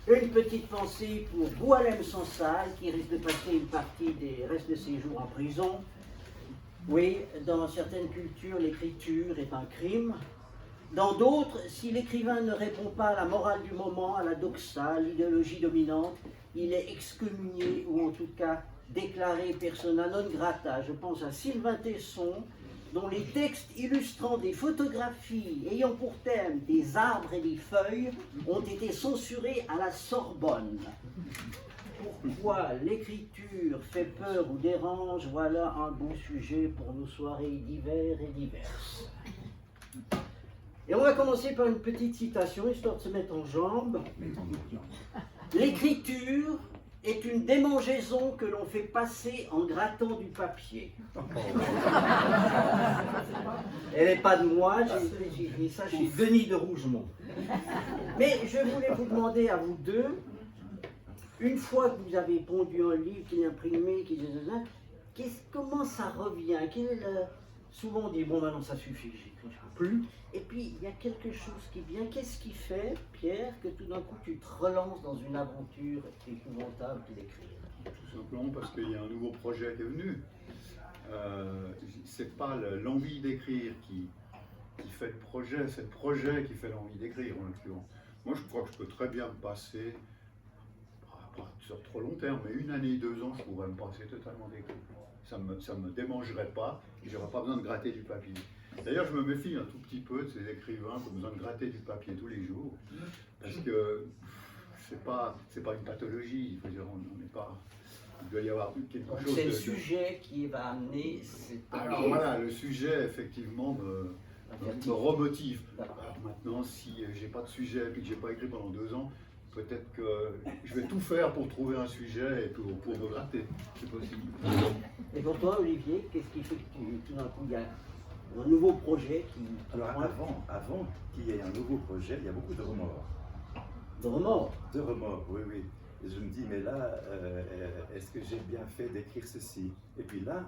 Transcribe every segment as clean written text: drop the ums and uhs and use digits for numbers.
Une petite pensée pour Boualem Sansal, qui risque de passer une partie des restes de ses jours en prison. Oui, dans certaines cultures, l'écriture est un crime. Dans d'autres, si l'écrivain ne répond pas à la morale du moment, à la doxa, l'idéologie dominante, il est excommunié ou en tout cas déclaré persona non grata. Je pense à Sylvain Tesson, dont les textes illustrant des photographies ayant pour thème des arbres et des feuilles ont été censurés à la Sorbonne. Pourquoi l'écriture fait peur ou dérange? Voilà un beau sujet pour nos soirées d'hiver et diverses. Et on va commencer par une petite citation, histoire de se mettre en jambes. L'écriture est une démangeaison que l'on fait passer en grattant du papier. Elle n'est pas de moi, j'ai écrit ça chez Denis de Rougemont. Mais je voulais vous demander à vous deux, une fois que vous avez pondu un livre, qu'il est imprimé, comment ça revient? Souvent on dit, bon maintenant ça suffit, j'écris plus. Et puis il y a quelque chose qui vient. Qu'est-ce qui fait, Pierre, que tout d'un coup tu te relances dans une aventure épouvantable qui d'écrire? Tout simplement parce qu'il y a un nouveau projet qui est venu. C'est pas l'envie d'écrire qui fait le projet, c'est le projet qui fait l'envie d'écrire en l'occurrence. Moi je crois que je peux très bien me passer, pas sur trop long terme, mais 1 année, 2 ans, je pourrais me passer totalement d'écrire. Ça me démangerait pas, et j'aurais pas besoin de gratter du papier. D'ailleurs, je me méfie un tout petit peu de ces écrivains qui ont besoin de gratter du papier tous les jours, parce que c'est pas une pathologie. Je veux dire, on n'est pas. Il doit y avoir quelque chose. C'est le sujet qui va amener. Alors voilà, le sujet effectivement me remotive. Alors maintenant, si j'ai pas de sujet et que j'ai pas écrit pendant 2 ans, peut-être que je vais tout faire pour trouver un sujet et pour me gratter. C'est possible. Et pour toi, Olivier, qu'est-ce qui fait que tout d'un coup il y a un nouveau projet qui... Alors avant qu'il y ait un nouveau projet, il y a beaucoup de remords. De remords? De remords, oui, oui. Et je me dis, mais là, est-ce que j'ai bien fait d'écrire ceci? Et puis là,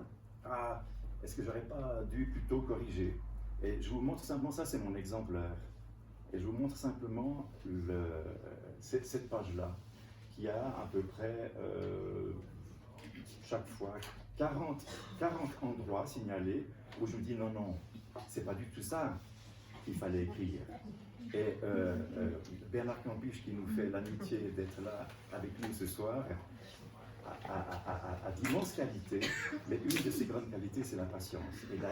est-ce que j'aurais pas dû plutôt corriger? Et je vous montre simplement, ça c'est mon exemplaire. Et je vous montre simplement cette page-là, qui a à peu près, chaque fois, 40 endroits signalés où je me dis non, c'est pas du tout ça qu'il fallait écrire. Et Bernard Campiche, qui nous fait l'amitié d'être là avec nous ce soir, a d'immenses qualités, mais une de ses grandes qualités, c'est la patience. Il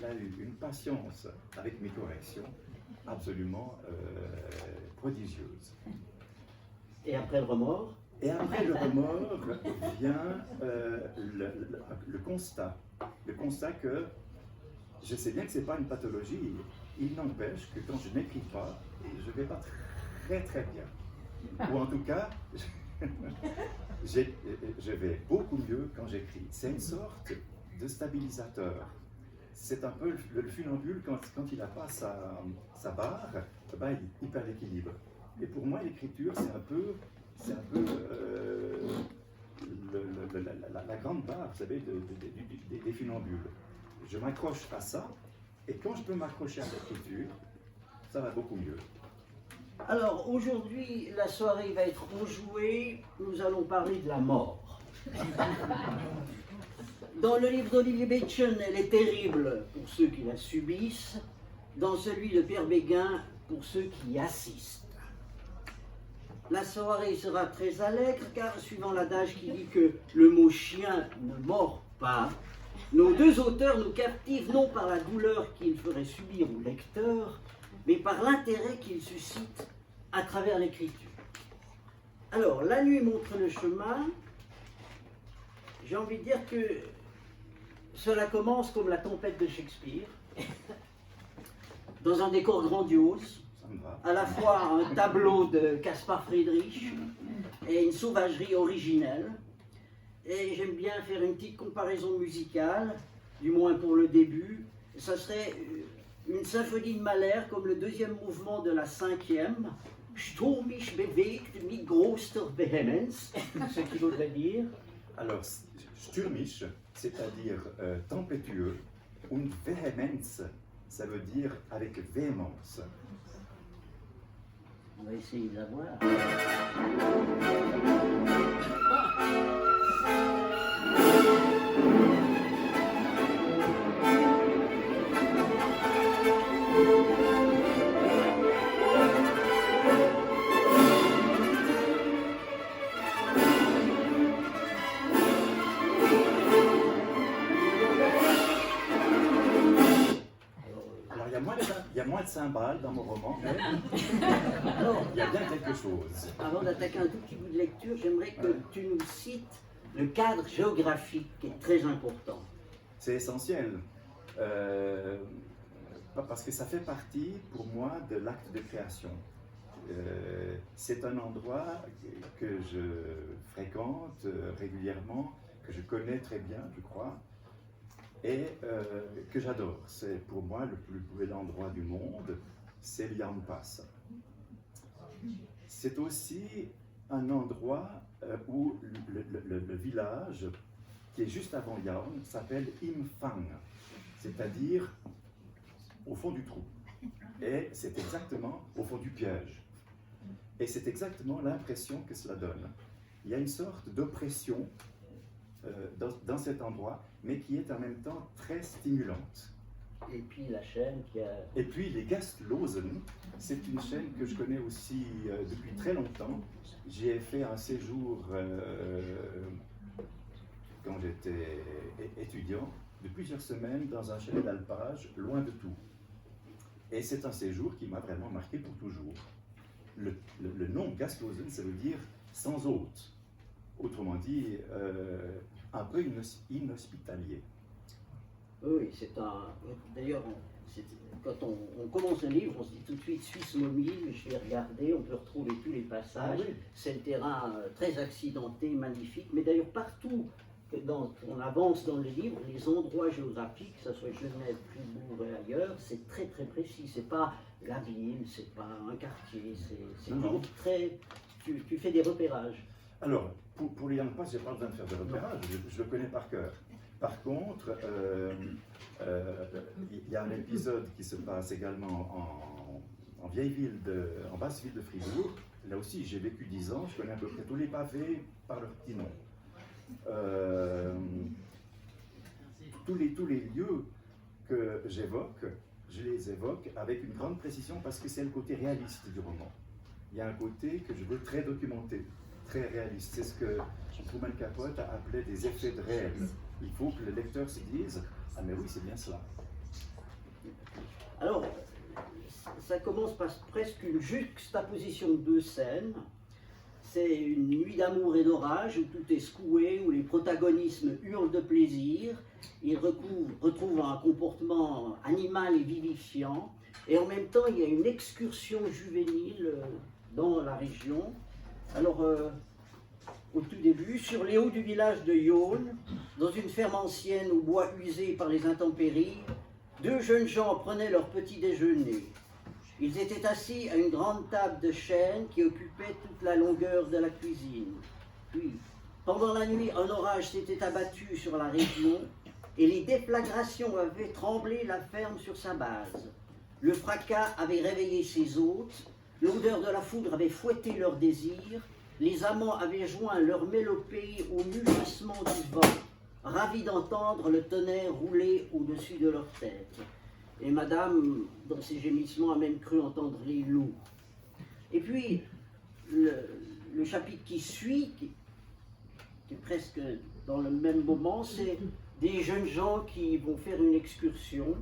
a eu une patience avec mes corrections absolument prodigieuse. Et après le remords? Et après le remords vient le constat. Le constat que je sais bien que ce n'est pas une pathologie. Il n'empêche que quand je n'écris pas, je ne vais pas très très bien. Ou en tout cas, je vais beaucoup mieux quand j'écris. C'est une sorte de stabilisateur. C'est un peu le funambule, quand il n'a pas sa barre, ben, il perd l'équilibre. Et pour moi, l'écriture, c'est un peu la grande barre, vous savez, des funambules. Je m'accroche à ça, et quand je peux m'accrocher à l'écriture, ça va beaucoup mieux. Alors aujourd'hui, la soirée va être enjouée, nous allons parler de la mort. Dans le livre d'Olivier Bechon, elle est terrible pour ceux qui la subissent, dans celui de Pierre Béguin, pour ceux qui y assistent. La soirée sera très allègre, car suivant l'adage qui dit que le mot chien ne mord pas, nos deux auteurs nous captivent non par la douleur qu'ils feraient subir au lecteur, mais par l'intérêt qu'ils suscitent à travers l'écriture. Alors, La nuit montre le chemin. J'ai envie de dire que cela commence comme la tempête de Shakespeare, dans un décor grandiose, à la fois un tableau de Caspar Friedrich et une sauvagerie originelle. Et j'aime bien faire une petite comparaison musicale, du moins pour le début. Ça serait une symphonie de Mahler comme le deuxième mouvement de la 5e, Sturmisch bewegt mit großer Vehemenz, ce qui voudrait dire. Alors, Stürmisch, c'est-à-dire tempétueux, und Vehemenz, ça veut dire avec véhémence. On va essayer de la voir. de cymbales dans mon roman, mais Alors, il y a bien quelque chose. avant d'attaquer un tout petit bout de lecture, j'aimerais que tu nous cites le cadre géographique qui est très important. C'est essentiel. Parce que ça fait partie, pour moi, de l'acte de création. C'est un endroit que je fréquente régulièrement, que je connais très bien, je crois, et que j'adore. C'est pour moi le plus bel endroit du monde, c'est Liang Pass. C'est aussi un endroit où le village qui est juste avant Yaon s'appelle Imfang, c'est-à-dire au fond du trou. Et c'est exactement au fond du piège. Et c'est exactement l'impression que cela donne. Il y a une sorte d'oppression dans cet endroit, mais qui est en même temps très stimulante. Et puis la chaîne qui a... Et puis les Gastlosen, c'est une chaîne que je connais aussi depuis très longtemps. J'y ai fait un séjour quand j'étais étudiant, de plusieurs semaines dans un chalet d'alpage, loin de tout. Et c'est un séjour qui m'a vraiment marqué pour toujours. Le nom Gastlosen, ça veut dire sans hôte. Autrement dit, un peu inhospitalier. Oui, c'est un... D'ailleurs, quand on commence un livre, on se dit tout de suite Suisse mobile, je vais regarder, on peut retrouver tous les passages. Ah oui. C'est un terrain très accidenté, magnifique, mais d'ailleurs partout on avance dans le livre, les endroits géographiques, que ce soit Genève, Fribourg et ailleurs, c'est très très précis. C'est pas la ville, c'est pas un quartier, c'est Non. très... Tu fais des repérages. Alors, pour Liang Pass, je n'ai pas besoin de faire de repérage, je le connais par cœur. Par contre, il y a un épisode qui se passe également en vieille ville, en basse ville de Fribourg. Là aussi, j'ai vécu 10 ans, je connais à peu près tous les pavés par leur petit nom. Tous les lieux que j'évoque, je les évoque avec une grande précision parce que c'est le côté réaliste du roman. Il y a un côté que je veux très documenté, très réaliste. C'est ce que Truman Capote a appelé des effets de réel. Il faut que le lecteur se dise « Ah mais oui, c'est bien cela ». Alors, ça commence par presque une juxtaposition de deux scènes. C'est une nuit d'amour et d'orage où tout est secoué, où les protagonistes hurlent de plaisir. Ils retrouvent un comportement animal et vivifiant. Et en même temps, il y a une excursion juvénile dans la région. Alors, au tout début, sur les hauts du village de Yonne, dans une ferme ancienne au bois usé par les intempéries, deux jeunes gens prenaient leur petit déjeuner. Ils étaient assis à une grande table de chêne qui occupait toute la longueur de la cuisine. Puis, pendant la nuit, un orage s'était abattu sur la région et les déflagrations avaient tremblé la ferme sur sa base. Le fracas avait réveillé ses hôtes, l'odeur de la foudre avait fouetté leurs désirs, les amants avaient joint leur mélopée au mugissement du vent, ravis d'entendre le tonnerre rouler au-dessus de leur tête. Et madame, dans ses gémissements, a même cru entendre les loups. Et puis, le chapitre qui suit, qui est presque dans le même moment, c'est des jeunes gens qui vont faire une excursion.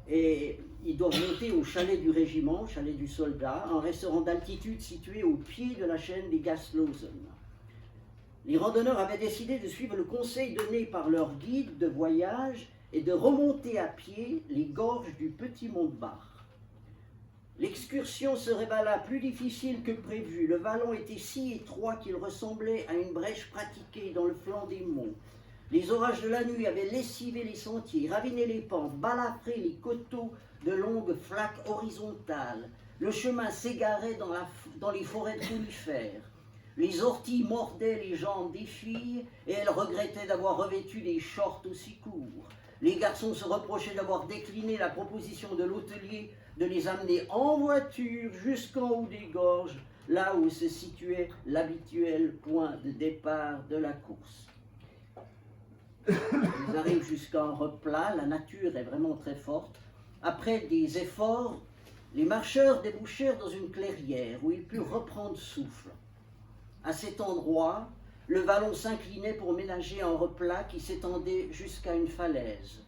Et ils doivent monter au chalet du régiment, chalet du soldat, un restaurant d'altitude situé au pied de la chaîne des Gastlosen. Les randonneurs avaient décidé de suivre le conseil donné par leur guide de voyage et de remonter à pied les gorges du Petit Montbard. L'excursion se révéla plus difficile que prévu. Le vallon était si étroit qu'il ressemblait à une brèche pratiquée dans le flanc des monts. Les orages de la nuit avaient lessivé les sentiers, raviné les pentes, balafré les coteaux de longues flaques horizontales. Le chemin s'égarait dans les forêts de conifères. Les orties mordaient les jambes des filles et elles regrettaient d'avoir revêtu des shorts aussi courts. Les garçons se reprochaient d'avoir décliné la proposition de l'hôtelier de les amener en voiture jusqu'en haut des gorges, là où se situait l'habituel point de départ de la course. Ils arrivent jusqu'à un replat, la nature est vraiment très forte. Après des efforts, les marcheurs débouchèrent dans une clairière où ils purent reprendre souffle. À cet endroit, le vallon s'inclinait pour ménager un replat qui s'étendait jusqu'à une falaise.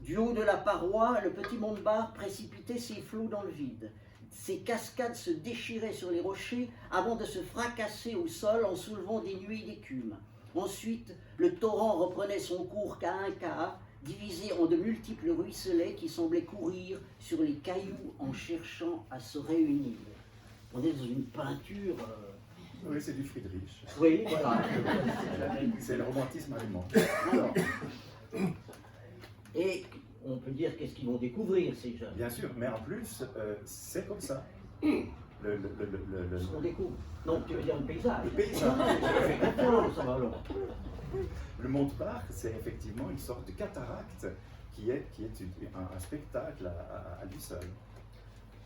Du haut de la paroi, le petit Montbard précipitait ses flots dans le vide. Ses cascades se déchiraient sur les rochers avant de se fracasser au sol en soulevant des nuées d'écume. Ensuite, le torrent reprenait son cours cas un quart, divisé en de multiples ruisselets qui semblaient courir sur les cailloux en cherchant à se réunir. On est dans une peinture... Oui, c'est du Friedrich. Oui, voilà. C'est le romantisme allemand. Alors, et on peut dire qu'est-ce qu'ils vont découvrir, ces jeunes. Bien sûr, mais en plus, c'est comme ça. Ce qu'on découvre. Non, tu veux dire le paysage. Le paysage. Fais confiance, ça va alors. Le Montbard, c'est effectivement une sorte de cataracte qui est un spectacle à lui seul.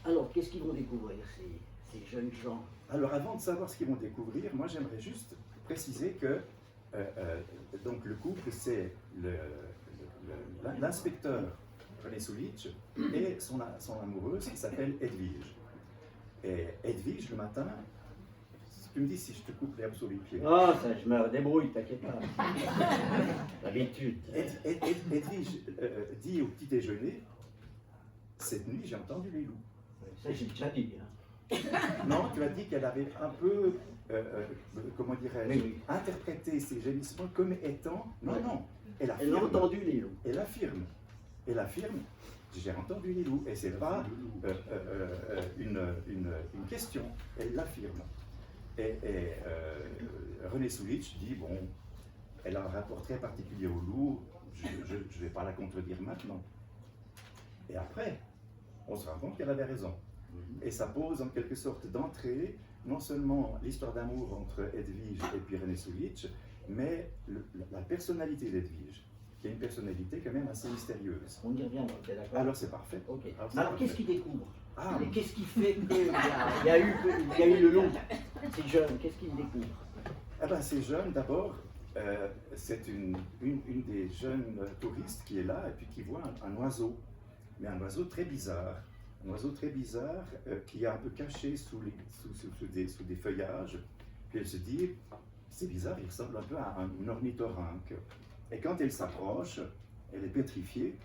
Alors, qu'est-ce qu'ils vont découvrir, ces jeunes gens? Alors, avant de savoir ce qu'ils vont découvrir, moi j'aimerais juste préciser que donc le couple, c'est l'inspecteur René Soulitch et son amoureuse qui s'appelle Edwige. Et Edwige, le matin, tu me dis si je te coupe l'herbe sous les pieds. Ah, ça, je me débrouille, t'inquiète pas. L'habitude. Edwige dit au petit déjeuner, cette nuit j'ai entendu les loups. Ça, j'ai déjà dit. Hein. Non, tu as dit qu'elle avait un peu, comment dirais-je, Oui. interprété ces gémissements comme étant... Non, non, elle affirme. Elle a entendu les loups. Elle affirme. Elle affirme, j'ai entendu les loups. Et c'est pas une question, elle l'affirme. Et René Soulitch dit, bon, elle a un rapport très particulier aux loups, je ne vais pas la contredire maintenant. Et après, on se rend compte qu'elle avait raison. Et ça pose en quelque sorte d'entrée, non seulement l'histoire d'amour entre Edwige et puis René Soulitch, mais la personnalité d'Edwige, qui est une personnalité quand même assez mystérieuse. On y revient, t'es d'accord? Alors c'est parfait. Ok. c'est Alors, parfait. qu'est-ce qu'ils découvrent? Ah, Et qu'est-ce qui fait qu'il y a eu le loup? Ces jeunes, qu'est-ce qu'ils découvrent? eh ben, ces jeunes, d'abord, c'est une des jeunes touristes qui est là et puis qui voit un oiseau, mais un oiseau très bizarre. Un oiseau très bizarre qui est un peu caché sous des feuillages. Puis elle se dit, c'est bizarre, il ressemble un peu à un ornithorynque. Et quand elle s'approche, elle est pétrifiée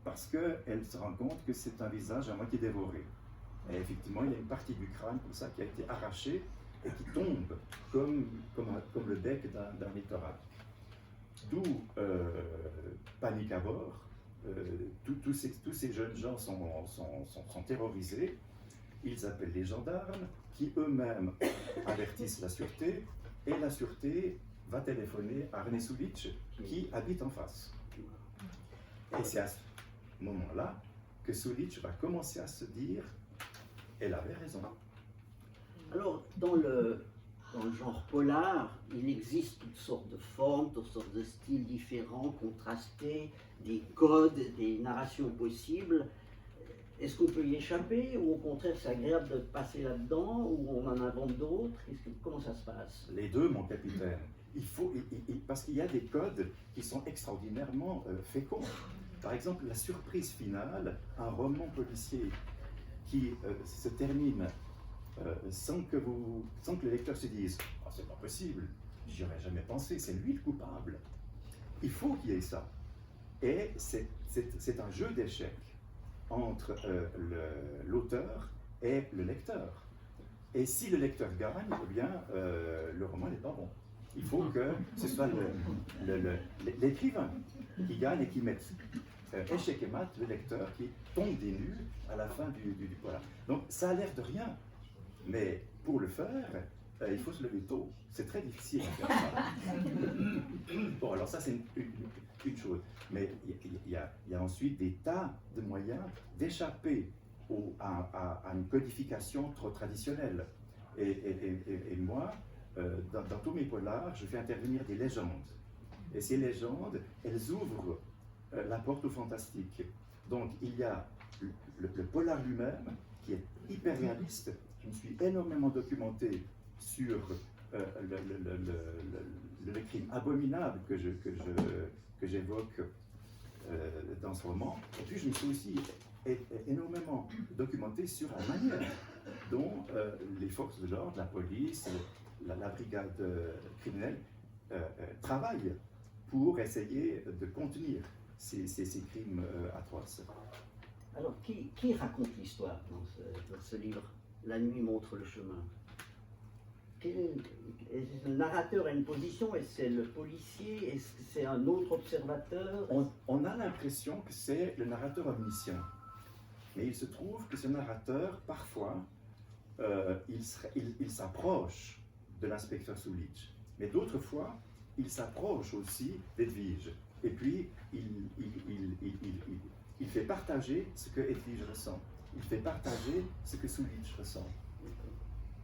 parce qu'elle se rend compte que c'est un visage à moitié dévoré. Et effectivement, il y a une partie du crâne comme ça qui a été arrachée et qui tombe comme le bec d'un ornithorynque. D'où panique à bord. Tous ces jeunes gens sont terrorisés. Ils appellent les gendarmes qui eux-mêmes avertissent la sûreté et la sûreté va téléphoner à René Soulitch qui habite en face. Et c'est à ce moment-là que Soulitch va commencer à se dire elle avait raison. Alors, dans le genre polar, il existe toutes sortes de formes, toutes sortes de styles différents, contrastés, des codes, des narrations possibles. Est-ce qu'on peut y échapper ou au contraire c'est agréable de passer là-dedans ou on en invente d'autres? Comment ça se passe? Les deux, mon capitaine. Parce qu'il y a des codes qui sont extraordinairement féconds. Par exemple, la surprise finale, un roman policier qui se termine sans que le lecteur se dise « Oh, c'est pas possible, j'y aurais jamais pensé, c'est lui le coupable ». Il faut qu'il y ait ça. Et c'est un jeu d'échecs entre l'auteur et le lecteur. Et si le lecteur gagne, eh bien, le roman n'est pas bon. Il faut que ce soit l'écrivain qui gagne et qui mette échec et mat, le lecteur qui tombe des nues à la fin du voilà. Donc ça a l'air de rien, mais pour le faire, il faut se lever tôt. C'est très difficile de faire ça. Bon, alors ça c'est une chose. Mais il y a ensuite des tas de moyens d'échapper à une codification trop traditionnelle. Et moi, dans tous mes polars, je fais intervenir des légendes. Et ces légendes, elles ouvrent la porte au fantastique. Donc il y a le polar lui-même, qui est hyper réaliste. Je me suis énormément documenté sur le crime abominable que j'évoque dans ce roman. Et puis je me suis aussi énormément documenté sur la manière dont les forces de l'ordre, la police, la brigade criminelle travaillent pour essayer de contenir ces crimes atroces. Alors, qui raconte l'histoire dans ce livre? La nuit montre le chemin. Le narrateur a une position, est-ce que c'est le policier, est-ce que c'est un autre observateur? On a l'impression que c'est le narrateur omniscient. Mais il se trouve que ce narrateur, parfois, il s'approche de l'inspecteur Sulic. Mais d'autres fois, il s'approche aussi d'Edwige. Et puis, il fait partager ce que Edwige ressent. Il fait partager ce que Sulic ressent.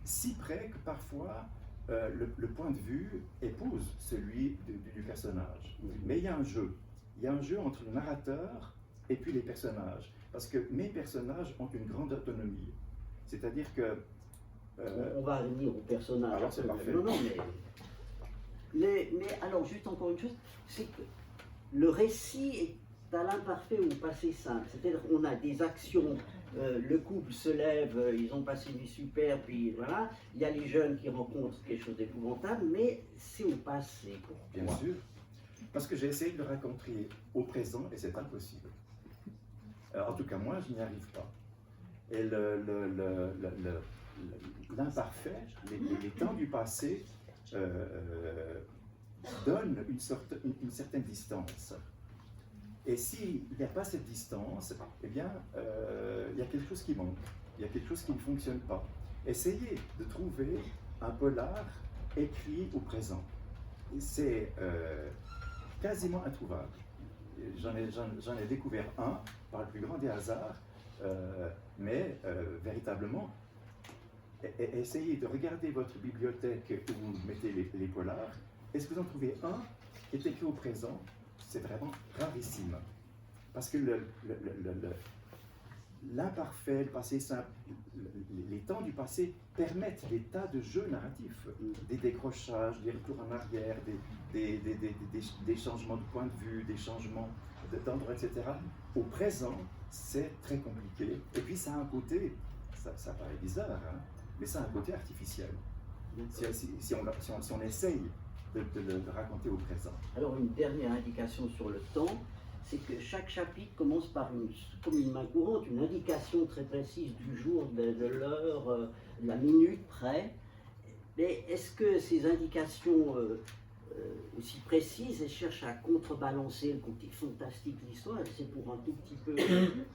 Si près que parfois, le point de vue épouse celui du personnage. Mais il y a un jeu. Il y a un jeu entre le narrateur et puis les personnages. Parce que mes personnages ont une grande autonomie. C'est-à-dire que... on va revenir aux personnages. Alors c'est parfait. Non, mais alors, juste encore une chose, c'est que le récit est à l'imparfait ou au passé simple. C'est-à-dire qu'on a des actions, le couple se lève, ils ont passé une nuit super, puis voilà, il y a les jeunes qui rencontrent quelque chose d'épouvantable, mais c'est au passé. Pourquoi? Bien sûr. Parce que j'ai essayé de le raconter au présent et c'est impossible. En tout cas, moi, je n'y arrive pas. Et l'imparfait, les temps du passé donnent une certaine distance. Et s'il n'y a pas cette distance, eh bien, il y a quelque chose qui manque. Il y a quelque chose qui ne fonctionne pas. Essayez de trouver un polar écrit au présent. C'est quasiment introuvable. J'en ai découvert un par le plus grand des hasards, mais véritablement, essayez de regarder votre bibliothèque où vous mettez les polars. Est-ce que vous en trouvez un qui est écrit au présent? C'est vraiment rarissime. Parce que l'imparfait, le passé simple, les temps du passé permettent des tas de jeux narratifs, des décrochages, des retours en arrière, des changements de point de vue, des changements d'endroit, etc. Au présent, c'est très compliqué. Et puis ça a un côté, ça paraît bizarre, hein, mais ça a un côté artificiel. Si on essaye de le raconter au présent. Alors une dernière indication sur le temps, c'est que chaque chapitre commence par comme une main courante, une indication très précise du jour, de l'heure, de la minute près. Mais est-ce que ces indications aussi précises, elles cherchent à contrebalancer le côté fantastique de l'histoire? C'est pour un tout petit peu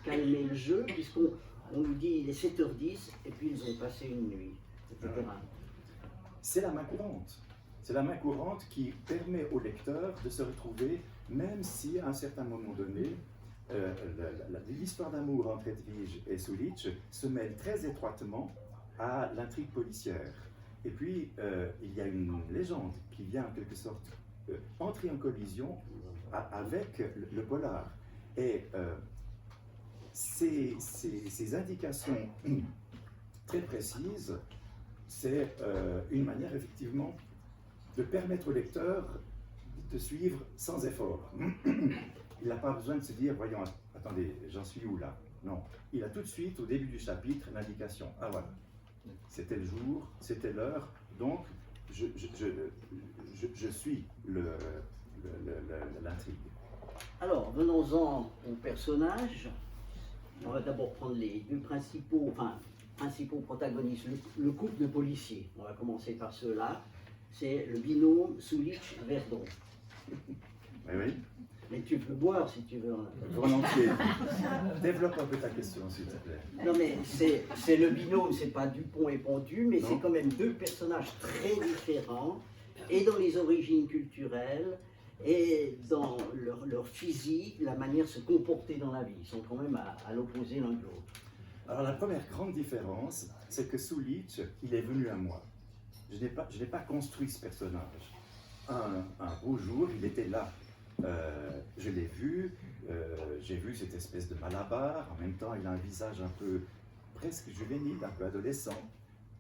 calmer le jeu, puisqu'on nous dit il est 7h10 et puis ils ont passé une nuit, etc. C'est la main courante. C'est la main courante qui permet au lecteur de se retrouver, même si à un certain moment donné, l'histoire d'amour entre Edwige et Sulic se mêle très étroitement à l'intrigue policière. Et puis, il y a une légende qui vient en quelque sorte entrer en collision avec le polar. Et ces indications très précises, c'est une manière effectivement de permettre au lecteur de suivre sans effort. Il n'a pas besoin de se dire, voyons, attendez, j'en suis où là? Non, il a tout de suite, au début du chapitre, l'indication. Ah voilà, c'était le jour, c'était l'heure, donc je suis l'intrigue. Alors, venons-en aux personnages. On va d'abord prendre les deux principaux protagonistes, le couple de policiers. On va commencer par ceux-là. C'est le binôme Sulic-Verdon. Oui. Mais tu peux boire si tu veux. Volontiers. Développe un peu ta question, s'il te plaît. Non mais c'est le binôme, c'est pas Dupont et Pontu, mais c'est quand même deux personnages très différents, et dans les origines culturelles, et dans leur physique, la manière de se comporter dans la vie. Ils sont quand même à l'opposé l'un de l'autre. Alors la première grande différence, c'est que Sulic, il est venu à moi. Je n'ai pas construit ce personnage. Un beau jour, il était là. Je l'ai vu, j'ai vu cette espèce de malabar. En même temps, il a un visage un peu presque juvénile, un peu adolescent.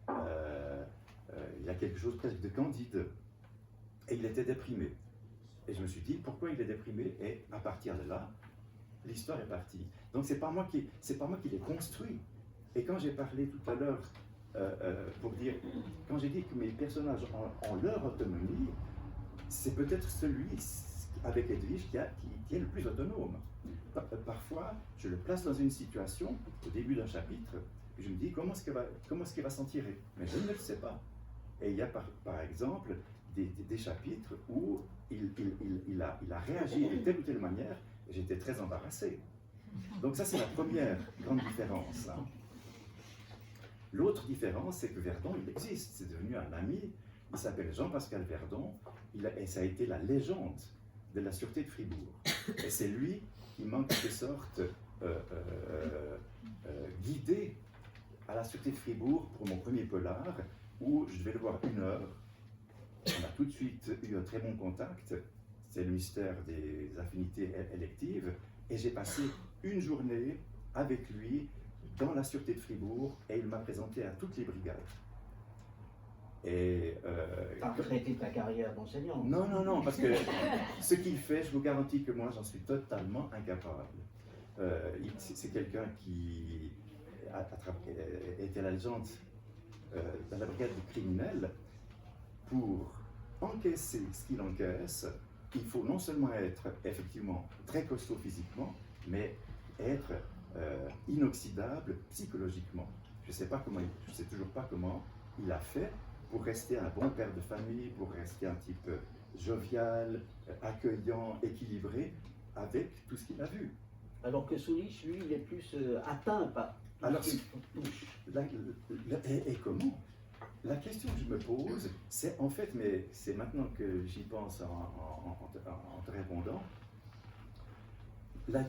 Il a quelque chose presque de candide. Et il était déprimé. Et je me suis dit, pourquoi il est déprimé? Et à partir de là, l'histoire est partie. Donc c'est pas moi qui l'ai construit. Et quand j'ai parlé tout à l'heure, quand j'ai dit que mes personnages ont leur autonomie, c'est peut-être avec Edwige qui est le plus autonome. Parfois, je le place dans une situation, au début d'un chapitre, et je me dis comment est-ce qu'il va s'en tirer. Mais je ne le sais pas. Et il y a par exemple des chapitres où il a réagi de telle ou telle manière, et j'étais très embarrassé. Donc ça, c'est la première grande différence. Hein. L'autre différence, c'est que Verdon, il existe. C'est devenu un ami. Il s'appelle Jean-Pascal Verdon, et ça a été la légende de la Sûreté de Fribourg. Et c'est lui qui m'a en quelque sorte guidé à la Sûreté de Fribourg pour mon premier polar, où je devais le voir 1 heure. On a tout de suite eu un très bon contact. C'est le mystère des affinités électives. Et j'ai passé une journée avec lui dans la Sûreté de Fribourg, et il m'a présenté à toutes les brigades. Et T'as arrêté ta carrière d'enseignant? Non, parce que ce qu'il fait, je vous garantis que moi, j'en suis totalement incapable. C'est quelqu'un qui était la légende dans la brigade des criminels. Pour encaisser ce qu'il encaisse, il faut non seulement être effectivement très costaud physiquement, mais être inoxydable psychologiquement. Je ne sais toujours pas comment il a fait pour rester un bon père de famille, pour rester un type jovial, accueillant, équilibré, avec tout ce qu'il a vu. Alors que Soulich, lui, il est plus atteint par tout ce qu'il touche. Et comment? La question que je me pose, c'est en fait, mais c'est maintenant que j'y pense en te répondant, la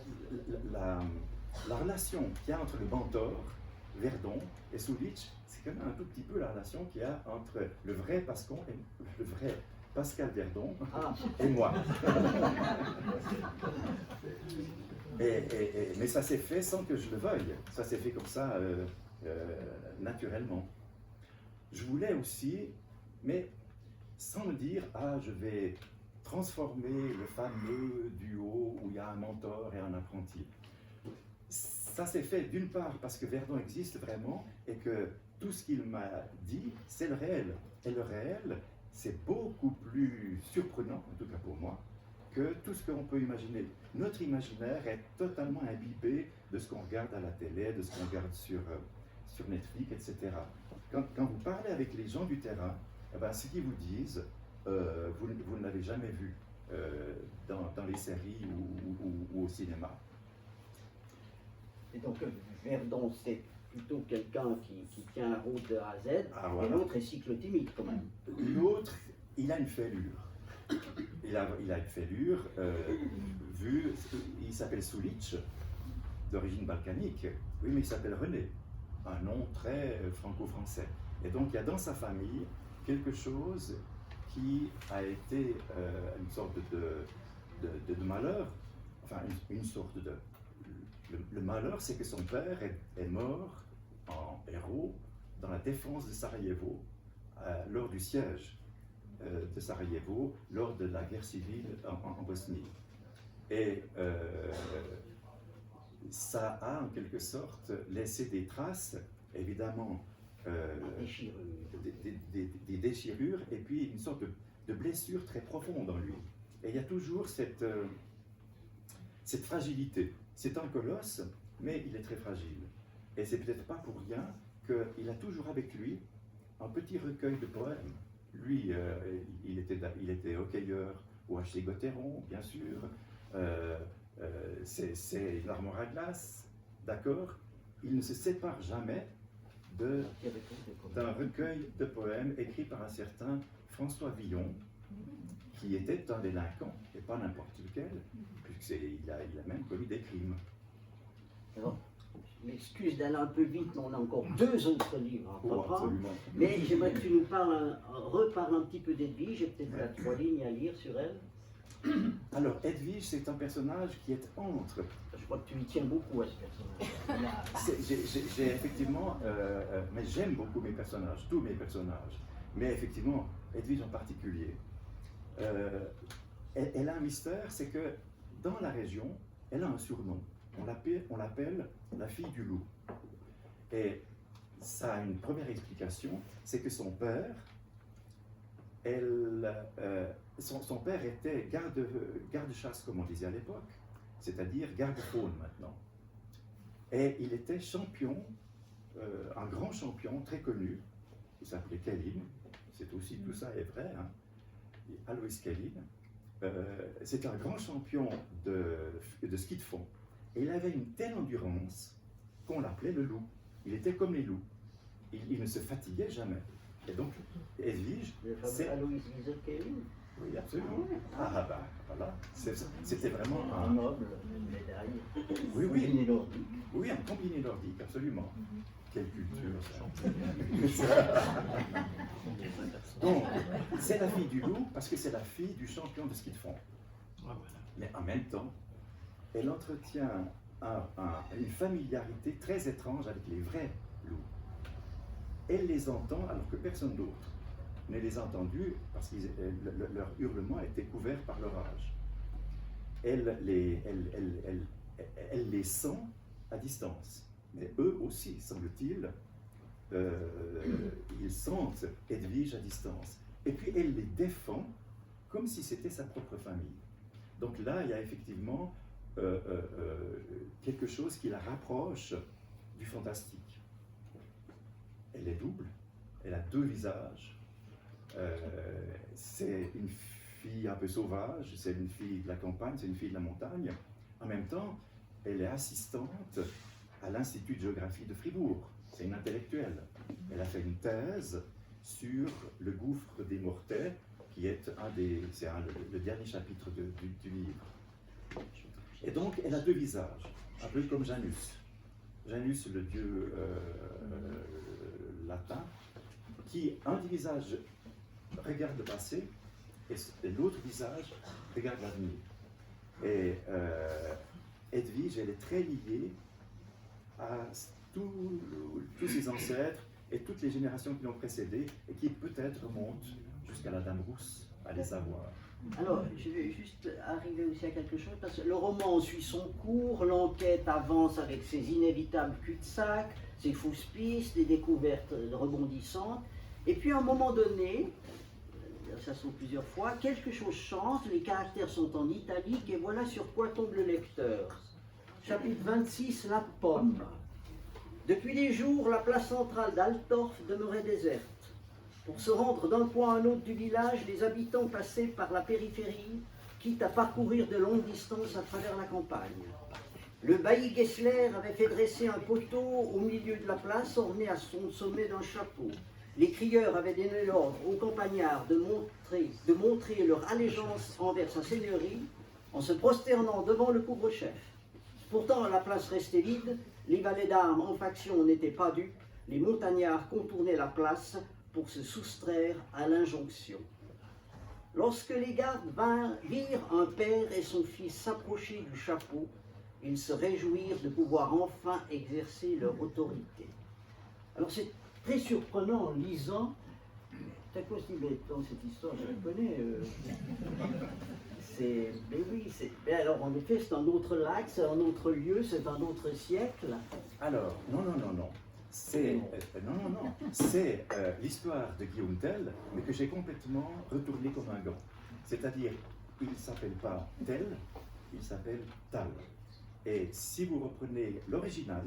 relation qu'il y a entre le mentor, Verdon, et Soulich, c'est quand même un tout petit peu la relation qu'il y a entre le vrai Pascal Verdon et moi. Mais ça s'est fait sans que je le veuille. Ça s'est fait comme ça, naturellement. Je voulais aussi, mais sans me dire, je vais transformer le fameux duo où il y a un mentor et un apprenti. Ça s'est fait d'une part parce que Verdon existe vraiment et que tout ce qu'il m'a dit, c'est le réel. Et le réel, c'est beaucoup plus surprenant, en tout cas pour moi, que tout ce qu'on peut imaginer. Notre imaginaire est totalement imbibé de ce qu'on regarde à la télé, de ce qu'on regarde sur Netflix, etc. Quand vous parlez avec les gens du terrain, eh ben, ce qu'ils vous disent, vous ne l'avez jamais vu dans les séries ou au cinéma. Et donc, Verdon, c'est plutôt quelqu'un qui tient la route de A à Z, Voilà. Et l'autre est cyclotimique quand même. L'autre, il a une fêlure. Il a une fêlure, il s'appelle Soulich, d'origine balkanique, oui, mais il s'appelle René, un nom très franco-français. Et donc, il y a dans sa famille quelque chose qui a été une sorte de malheur, enfin, une sorte de... Le malheur, c'est que son père est mort en héros dans la défense de Sarajevo lors du siège de Sarajevo, lors de la guerre civile en Bosnie. Et ça a en quelque sorte laissé des traces, évidemment, des déchirures et puis une sorte de blessure très profonde en lui. Et il y a toujours cette fragilité. C'est un colosse, mais il est très fragile. Et c'est peut-être pas pour rien qu'il a toujours avec lui un petit recueil de poèmes. Lui, il était hockeyeur au HC Gotteron, bien sûr. C'est une armoire à glace, d'accord? Il ne se sépare jamais d'un recueil de poèmes écrit par un certain François Villon, qui était un délinquant, et pas n'importe lequel, puisqu'il a même commis des crimes. Alors, je m'excuse d'aller un peu vite, mais on a encore 2 autres livres à reprendre. Absolument. Mais j'aimerais que tu nous reparles un petit peu d'Edwige, j'ai peut-être 3 lignes à lire sur elle. Alors, Edwige, c'est un personnage qui est entre. Je crois que tu y tiens beaucoup à ce personnage. J'ai effectivement, mais j'aime beaucoup mes personnages, tous mes personnages. Mais effectivement, Edwige en particulier. Elle a un mystère, c'est que dans la région, elle a un surnom. On l'appelle la fille du loup. Et ça a une première explication, c'est que son père son père était garde-chasse, comme on disait à l'époque, c'est-à-dire garde-faune maintenant. Et il était champion, un grand champion très connu, il s'appelait Kellin, c'est aussi, tout ça est vrai, hein, Alois Kellin. C'était un grand champion de ski de fond. Et il avait une telle endurance qu'on l'appelait le loup. Il était comme les loups. Il ne se fatiguait jamais. Et donc, Edwige, c'est... Alois Kellin. Oui, absolument. Ah ben, voilà. C'était vraiment Un noble, une médaille. Oui, oui. Combiné nordique. Oui, un combiné nordique, absolument. Quelle culture, ça. Donc, c'est la fille du loup parce que c'est la fille du champion de ski de fond. Mais en même temps, elle entretient une familiarité très étrange avec les vrais loups. Elle les entend alors que personne d'autre ne les a entendus parce que leur hurlement était couvert par leur âge. Elle les sent à distance. Mais eux aussi, semble-t-il, ils sentent Edwige à distance. Et puis elle les défend comme si c'était sa propre famille. Donc là, il y a effectivement quelque chose qui la rapproche du fantastique. Elle est double, elle a deux visages. C'est une fille un peu sauvage, c'est une fille de la campagne, c'est une fille de la montagne. En même temps, elle est assistante à l'Institut de géographie de Fribourg. C'est une intellectuelle. Elle a fait une thèse sur le gouffre des Mortais, qui est le dernier chapitre du livre. Et donc, elle a deux visages, un peu comme Janus. Janus, le dieu latin, qui, un des visages regarde le passé et l'autre visage regarde l'avenir. Et Edwige, elle est très liée à tous ses ancêtres et toutes les générations qui l'ont précédée et qui peut-être remontent jusqu'à la Dame Rousse, à les savoir. Alors, je vais juste arriver aussi à quelque chose, parce que le roman suit son cours, l'enquête avance avec ses inévitables cul-de-sac, ses fausses pistes, des découvertes rebondissantes, et puis à un moment donné, ça sont plusieurs fois, quelque chose change, les caractères sont en italique, et voilà sur quoi tombe le lecteur. Chapitre 26, la pomme. Depuis des jours, la place centrale d'Altorf demeurait déserte. Pour se rendre d'un point à un autre du village, les habitants passaient par la périphérie, quitte à parcourir de longues distances à travers la campagne. Le bailli Gessler avait fait dresser un poteau au milieu de la place, orné à son sommet d'un chapeau. Les crieurs avaient donné l'ordre aux campagnards de montrer leur allégeance envers sa seigneurie en se prosternant devant le couvre-chef. Pourtant, la place restait vide, les valets d'armes en faction n'étaient pas dupes, les montagnards contournaient la place pour se soustraire à l'injonction. Lorsque les gardes virent un père et son fils s'approcher du chapeau, ils se réjouirent de pouvoir enfin exercer leur autorité. Alors c'est très surprenant en lisant. C'est quoi cette histoire, je la connais. Mais oui, mais alors en effet, c'est un autre lac, c'est un autre lieu, c'est un autre siècle. Alors, non. C'est l'histoire de Guillaume Tell, mais que j'ai complètement retourné comme un gant. C'est-à-dire, il ne s'appelle pas Tell, il s'appelle Tal. Et si vous reprenez l'original,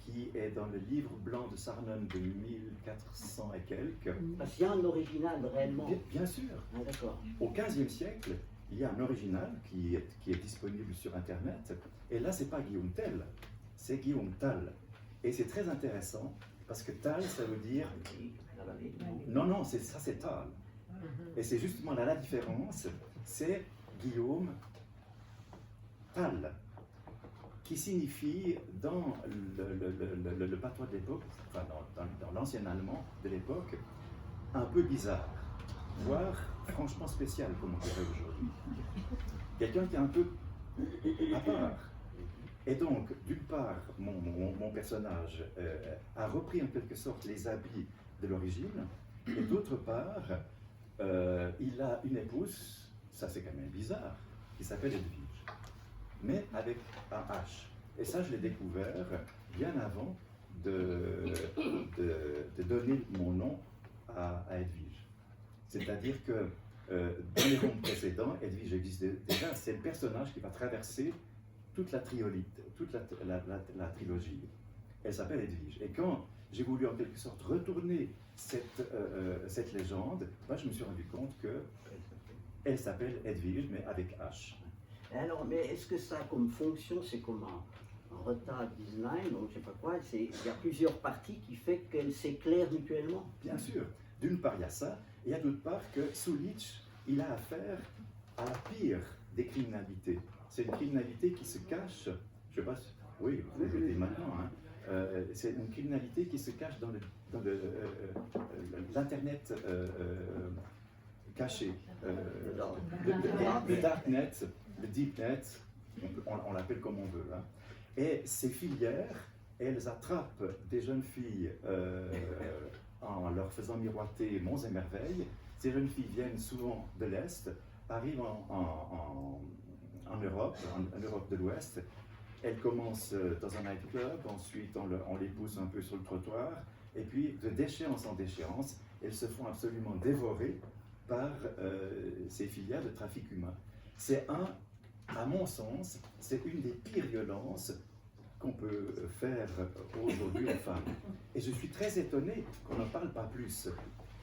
qui est dans le livre blanc de Sarnen de 1400 et quelques. Parce qu'il y a un original réellement. Bien sûr. Ah, d'accord. Au XVe siècle, il y a un original qui est disponible sur Internet. Et là, ce n'est pas Guillaume Tell, c'est Guillaume Tal. Et c'est très intéressant parce que Tal, ça veut dire. Non, ça c'est Tal. Et c'est justement là la différence, c'est Guillaume Tal, qui signifie dans le patois de l'époque, enfin dans l'ancien allemand de l'époque, un peu bizarre, voire franchement spécial, comme on dirait aujourd'hui. Quelqu'un qui est un peu à part. Et donc, d'une part, mon personnage a repris en quelque sorte les habits de l'origine, et d'autre part, il a une épouse, ça c'est quand même bizarre, qui s'appelle Edwige, mais avec un H. Et ça, je l'ai découvert bien avant de donner mon nom à Edwige. C'est-à-dire que dans les rondes précédents, Edwige existe déjà, c'est le personnage qui va traverser toute la triolite, toute la trilogie. Elle s'appelle Edwige. Et quand j'ai voulu en quelque sorte retourner cette légende, moi, je me suis rendu compte qu'elle s'appelle Edwige, mais avec H. Alors, mais est-ce que ça a comme fonction, c'est comme un retard design, donc je sais pas quoi, il y a plusieurs parties qui fait qu'elles s'éclairent mutuellement? Bien sûr. D'une part, il y a ça, et il y a d'autre part que Šulić, il a affaire à la pire des criminalités. C'est une criminalité qui se cache, je ne sais pas si, oui, vous le dites maintenant, hein, c'est une criminalité qui se cache dans l'Internet caché, le Darknet, le Deepnet, on l'appelle comme on veut. Hein. Et ces filières, elles attrapent des jeunes filles en leur faisant miroiter monts et merveilles. Ces jeunes filles viennent souvent de l'Est, arrivent en Europe, en Europe de l'Ouest. Elles commencent dans un nightclub, ensuite on les pousse un peu sur le trottoir, et puis de déchéance en déchéance, elles se font absolument dévorer par ces filières de trafic humain. C'est à mon sens, c'est une des pires violences qu'on peut faire aujourd'hui aux femmes. Et je suis très étonné qu'on n'en parle pas plus.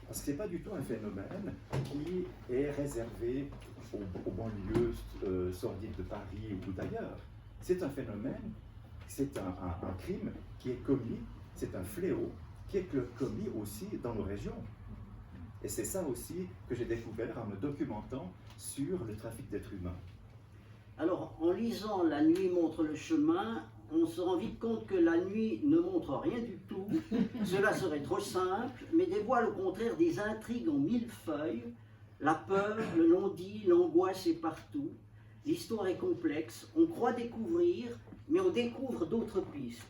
Parce que ce n'est pas du tout un phénomène qui est réservé aux banlieues sordides de Paris ou d'ailleurs. C'est un phénomène, c'est un crime qui est commis, c'est un fléau qui est commis aussi dans nos régions. Et c'est ça aussi que j'ai découvert en me documentant sur le trafic d'êtres humains. Alors, en lisant La nuit montre le chemin, on se rend vite compte que la nuit ne montre rien du tout. Cela serait trop simple, mais dévoile au contraire des intrigues en millefeuilles. La peur, le non-dit, l'angoisse est partout. L'histoire est complexe, on croit découvrir, mais on découvre d'autres pistes.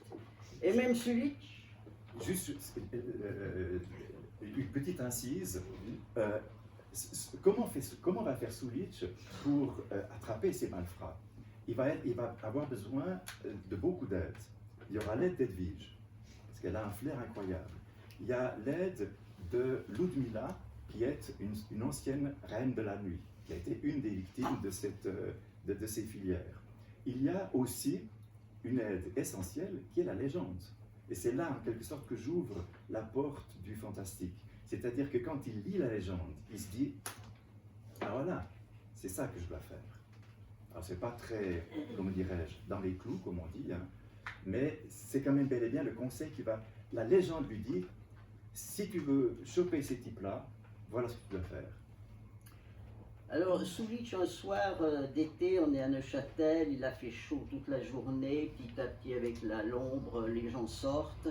Et même celui... Juste une petite incise. Comment va faire Šulić pour attraper ces malfrats? Il va avoir besoin de beaucoup d'aide. Il y aura l'aide d'Edwige, parce qu'elle a un flair incroyable. Il y a l'aide de Ludmila, qui est une ancienne reine de la nuit, qui a été une des victimes de ces filières. Il y a aussi une aide essentielle qui est la légende. Et c'est là, en quelque sorte, que j'ouvre la porte du fantastique. C'est-à-dire que quand il lit la légende, il se dit « Ah voilà, c'est ça que je dois faire ». Alors c'est pas très, comment dirais-je, dans les clous, comme on dit, hein, mais c'est quand même bel et bien le conseil qui va... La légende lui dit « Si tu veux choper ces types-là, voilà ce que tu dois faire ». Alors, Šulić, un soir d'été, on est à Neuchâtel, il a fait chaud toute la journée, petit à petit avec l'ombre, les gens sortent,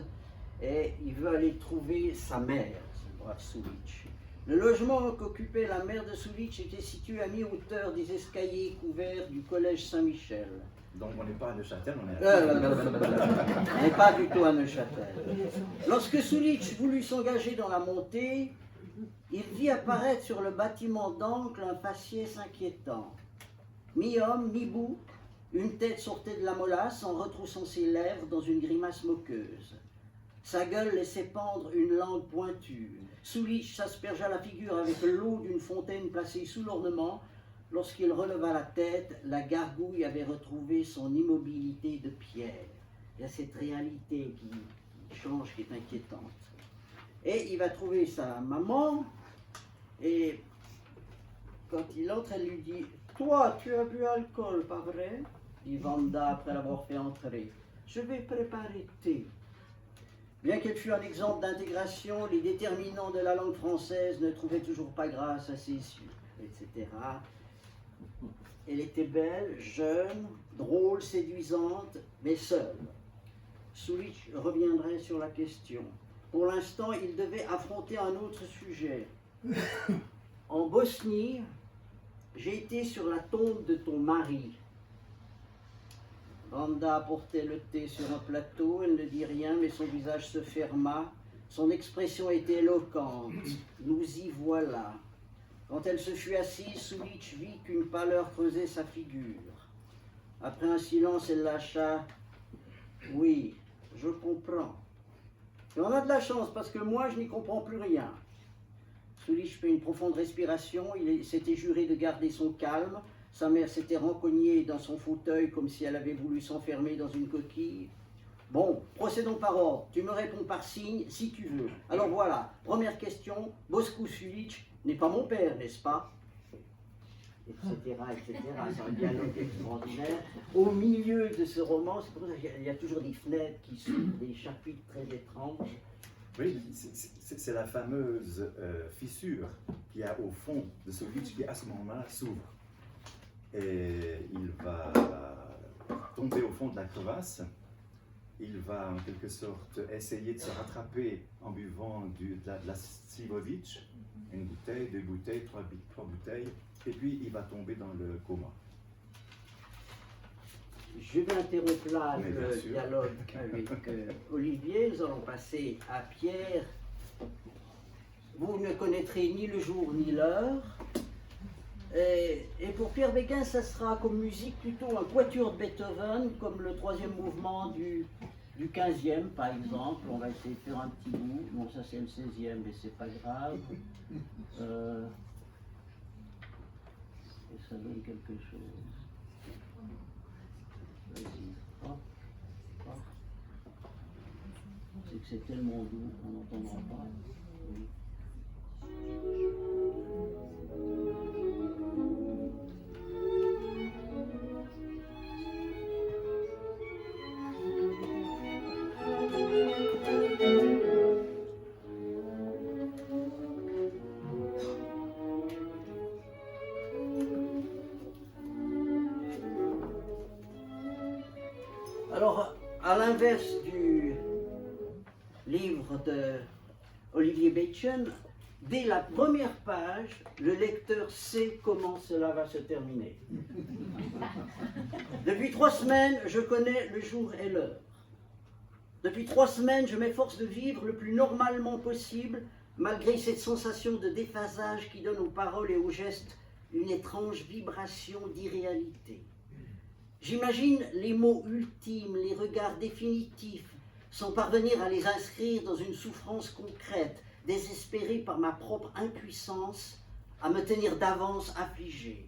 et il veut aller trouver sa mère, ce brave Šulić. Le logement qu'occupait la mère de Šulić était situé à mi-hauteur des escaliers couverts du collège Saint-Michel. Donc on n'est pas à Neuchâtel, on est à... On n'est pas du tout à Neuchâtel. Lorsque Šulić voulut s'engager dans la montée, il vit apparaître sur le bâtiment d'angle un faciès inquiétant. Mi-homme, mi-bouc, une tête sortait de la molasse en retroussant ses lèvres dans une grimace moqueuse. Sa gueule laissait pendre une langue pointue. Šulić s'aspergea la figure avec l'eau d'une fontaine placée sous l'ornement. Lorsqu'il releva la tête, la gargouille avait retrouvé son immobilité de pierre. Il y a cette réalité qui change, qui est inquiétante. Et il va trouver sa maman, et quand il entre, elle lui dit « Toi, tu as bu alcool, pas vrai ?» dit Wanda après l'avoir fait entrer. « Je vais préparer thé. » Bien qu'elle fût un exemple d'intégration, les déterminants de la langue française ne trouvaient toujours pas grâce à ses yeux, etc. Elle était belle, jeune, drôle, séduisante, mais seule. Šulić reviendrait sur la question. Pour l'instant, il devait affronter un autre sujet. En Bosnie, j'ai été sur la tombe de ton mari. Wanda apportait le thé sur un plateau, elle ne dit rien, mais son visage se ferma. Son expression était éloquente. Nous y voilà. Quand elle se fut assise, Šulić vit qu'une pâleur creusait sa figure. Après un silence, elle lâcha « Oui, je comprends. Et on a de la chance parce que moi, je n'y comprends plus rien. » Sulich fait une profonde respiration, il s'était juré de garder son calme. Sa mère s'était rencognée dans son fauteuil comme si elle avait voulu s'enfermer dans une coquille. Bon, procédons par ordre. Tu me réponds par signe si tu veux. Alors voilà, première question. Bosco Sulich n'est pas mon père, n'est-ce pas? Etc., etc. C'est un dialogue extraordinaire. Au milieu de ce roman, c'est pour ça qu'il y a toujours des fenêtres qui s'ouvrent, des chapitres très étranges. Oui, c'est la fameuse fissure qu'il y a au fond de Sulich qui à ce moment-là s'ouvre. Et il va tomber au fond de la crevasse. Il va en quelque sorte essayer de se rattraper en buvant de la Slivovitch, une bouteille, deux bouteilles, trois bouteilles, et puis il va tomber dans le coma. Je vais interrompre là le dialogue avec Olivier. Nous allons passer à Pierre. Vous ne connaîtrez ni le jour ni l'heure. Et pour Pierre Béguin, ça sera comme musique plutôt un quatuor de Beethoven, comme le troisième mouvement du 15e par exemple. On va essayer de faire un petit bout. Bon, ça c'est le 16e, mais c'est pas grave. Et ça donne quelque chose. Vas-y. Hop, hop. C'est que c'est tellement doux qu'on n'entendra pas. Oui. Alors, à l'inverse du livre de Olivier Bätjen, dès la première page, le lecteur sait comment cela va se terminer. Depuis 3 semaines, je connais le jour et l'heure. Depuis 3 semaines, je m'efforce de vivre le plus normalement possible, malgré cette sensation de déphasage qui donne aux paroles et aux gestes une étrange vibration d'irréalité. J'imagine les mots ultimes, les regards définitifs, sans parvenir à les inscrire dans une souffrance concrète, désespéré par ma propre impuissance à me tenir d'avance affligé.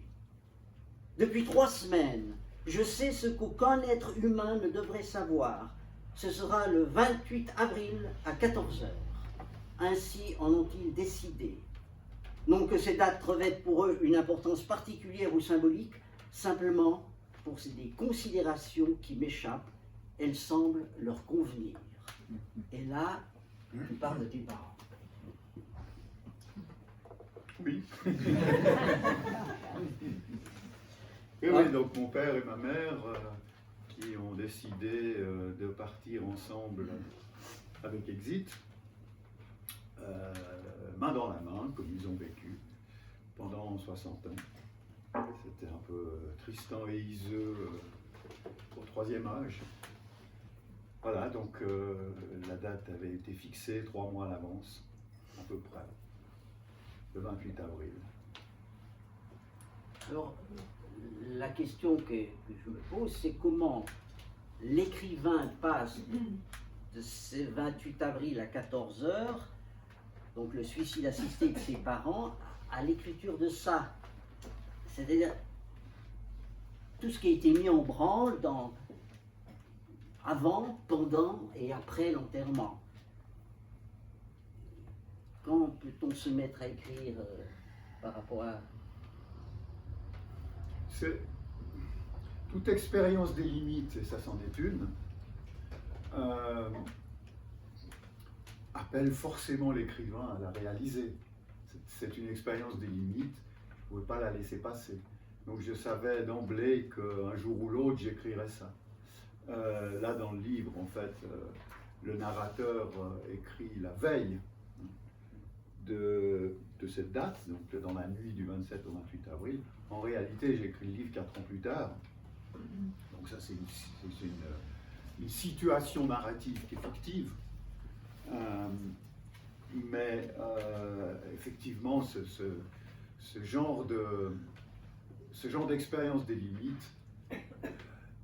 Depuis 3 semaines, je sais ce qu'aucun être humain ne devrait savoir. Ce sera le 28 avril à 14 h. Ainsi en ont-ils décidé. Non que ces dates revêtent pour eux une importance particulière ou symbolique, simplement pour des considérations qui m'échappent, elles semblent leur convenir. Et là, tu parles de tes parents. Oui. Et oui, donc mon père et ma mère qui ont décidé de partir ensemble avec Exit, main dans la main, comme ils ont vécu pendant 60 ans. C'était un peu Tristan et Iseux au 3e âge. Voilà, donc la date avait été fixée 3 mois à l'avance, à peu près, le 28 avril. Alors, la question que je me pose, c'est comment l'écrivain passe de ce 28 avril à 14 h, donc le suicide assisté de ses parents, à l'écriture de ça. C'est-à-dire tout ce qui a été mis en branle avant, pendant et après l'enterrement. Quand peut-on se mettre à écrire par rapport à... Toute expérience des limites, et ça c'en est une, appelle forcément l'écrivain à la réaliser. C'est une expérience des limites, vous ne pouvez pas la laisser passer. Donc je savais d'emblée qu'un jour ou l'autre j'écrirais ça. Là dans le livre, en fait, le narrateur écrit la veille de cette date, donc dans la nuit du 27 au 28 avril. En réalité, j'ai écrit le livre 4 ans plus tard. Donc ça, c'est une situation narrative qui est fictive. Mais effectivement, ce genre d'expérience des limites,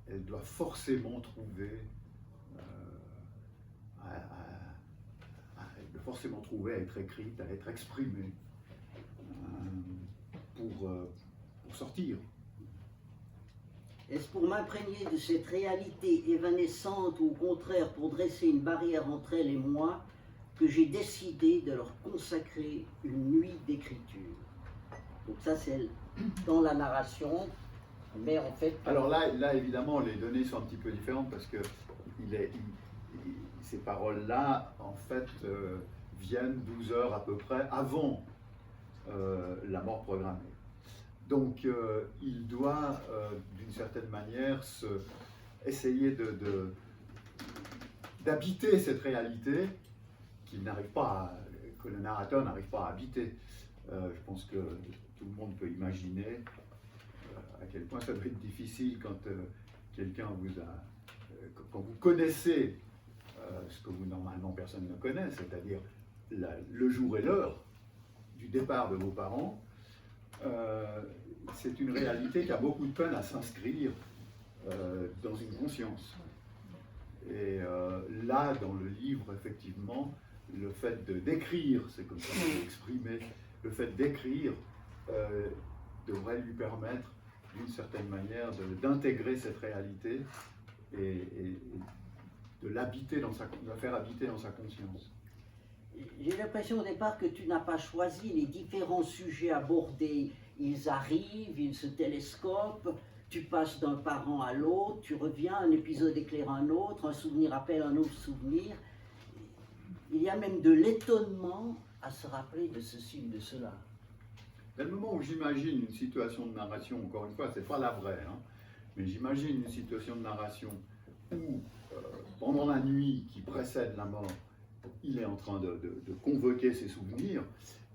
elle doit forcément trouver à être écrite, à être exprimée. pour sortir. Est-ce pour m'imprégner de cette réalité évanescente ou au contraire pour dresser une barrière entre elle et moi que j'ai décidé de leur consacrer une nuit d'écriture? Donc ça c'est dans la narration, mais en fait... Alors là évidemment, les données sont un petit peu différentes parce que ces paroles-là, en fait, viennent 12 heures à peu près avant la mort programmée. Donc il doit, d'une certaine manière, essayer d'habiter cette réalité qu'il n'arrive pas que le narrateur n'arrive pas à habiter. Je pense que tout le monde peut imaginer à quel point ça doit être difficile quand quelqu'un quand vous connaissez ce que normalement personne ne connaît, c'est-à-dire le jour et l'heure du départ de vos parents. C'est une réalité qui a beaucoup de peine à s'inscrire dans une conscience. Et là, dans le livre, effectivement, le fait d'écrire, c'est comme ça qu'on l'exprimer, le fait d'écrire devrait lui permettre, d'une certaine manière, d'intégrer cette réalité et de l'habiter de la faire habiter dans sa conscience. J'ai l'impression au départ que tu n'as pas choisi les différents sujets abordés. Ils arrivent, ils se télescopent, tu passes d'un parent à l'autre, tu reviens, un épisode éclaire un autre, un souvenir appelle un autre souvenir. Il y a même de l'étonnement à se rappeler de ceci ou de cela. Dès le moment où j'imagine une situation de narration, encore une fois, c'est pas la vraie, hein, mais j'imagine une situation de narration où, pendant la nuit qui précède la mort, il est en train de convoquer ses souvenirs.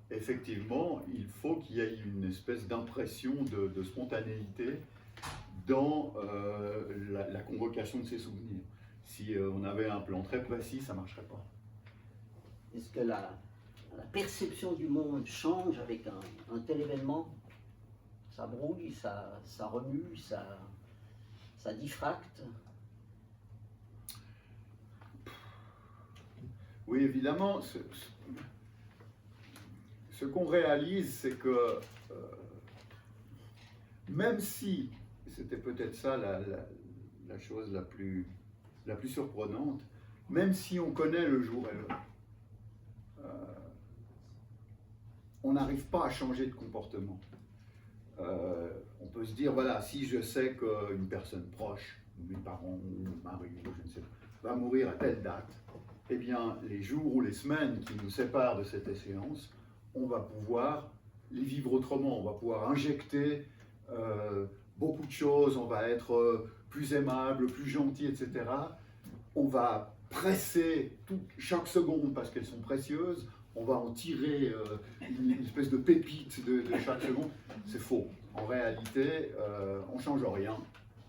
Effectivement, il faut qu'il y ait une espèce d'impression de spontanéité dans la convocation de ses souvenirs. Si on avait un plan très précis, ça ne marcherait pas. Est-ce que la perception du monde change avec un tel événement? Ça brouille, ça remue, ça diffracte? Oui, évidemment. Ce qu'on réalise, c'est que même si, c'était peut-être ça la chose la plus surprenante, même si on connaît le jour et l'heure, on n'arrive pas à changer de comportement. On peut se dire, voilà, si je sais qu'une personne proche, mes parents ou mon mari, je ne sais pas, va mourir à telle date, eh bien, les jours ou les semaines qui nous séparent de cette échéance, on va pouvoir les vivre autrement, on va pouvoir injecter beaucoup de choses, on va être plus aimable, plus gentil, etc. On va presser chaque seconde parce qu'elles sont précieuses, on va en tirer une espèce de pépite de chaque seconde. C'est faux. En réalité, on ne change rien,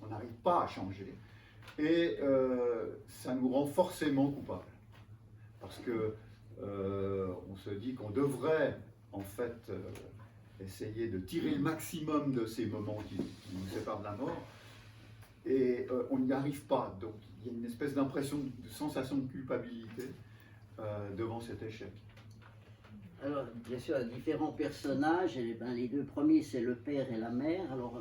on n'arrive pas à changer. Et ça nous rend forcément coupables. Parce que on se dit qu'on devrait en fait essayer de tirer le maximum de ces moments qui nous séparent de la mort, et on n'y arrive pas. Donc il y a une espèce d'impression, de sensation de culpabilité devant cet échec. Alors, bien sûr, il y a différents personnages, et les deux premiers, c'est le père et la mère. Alors,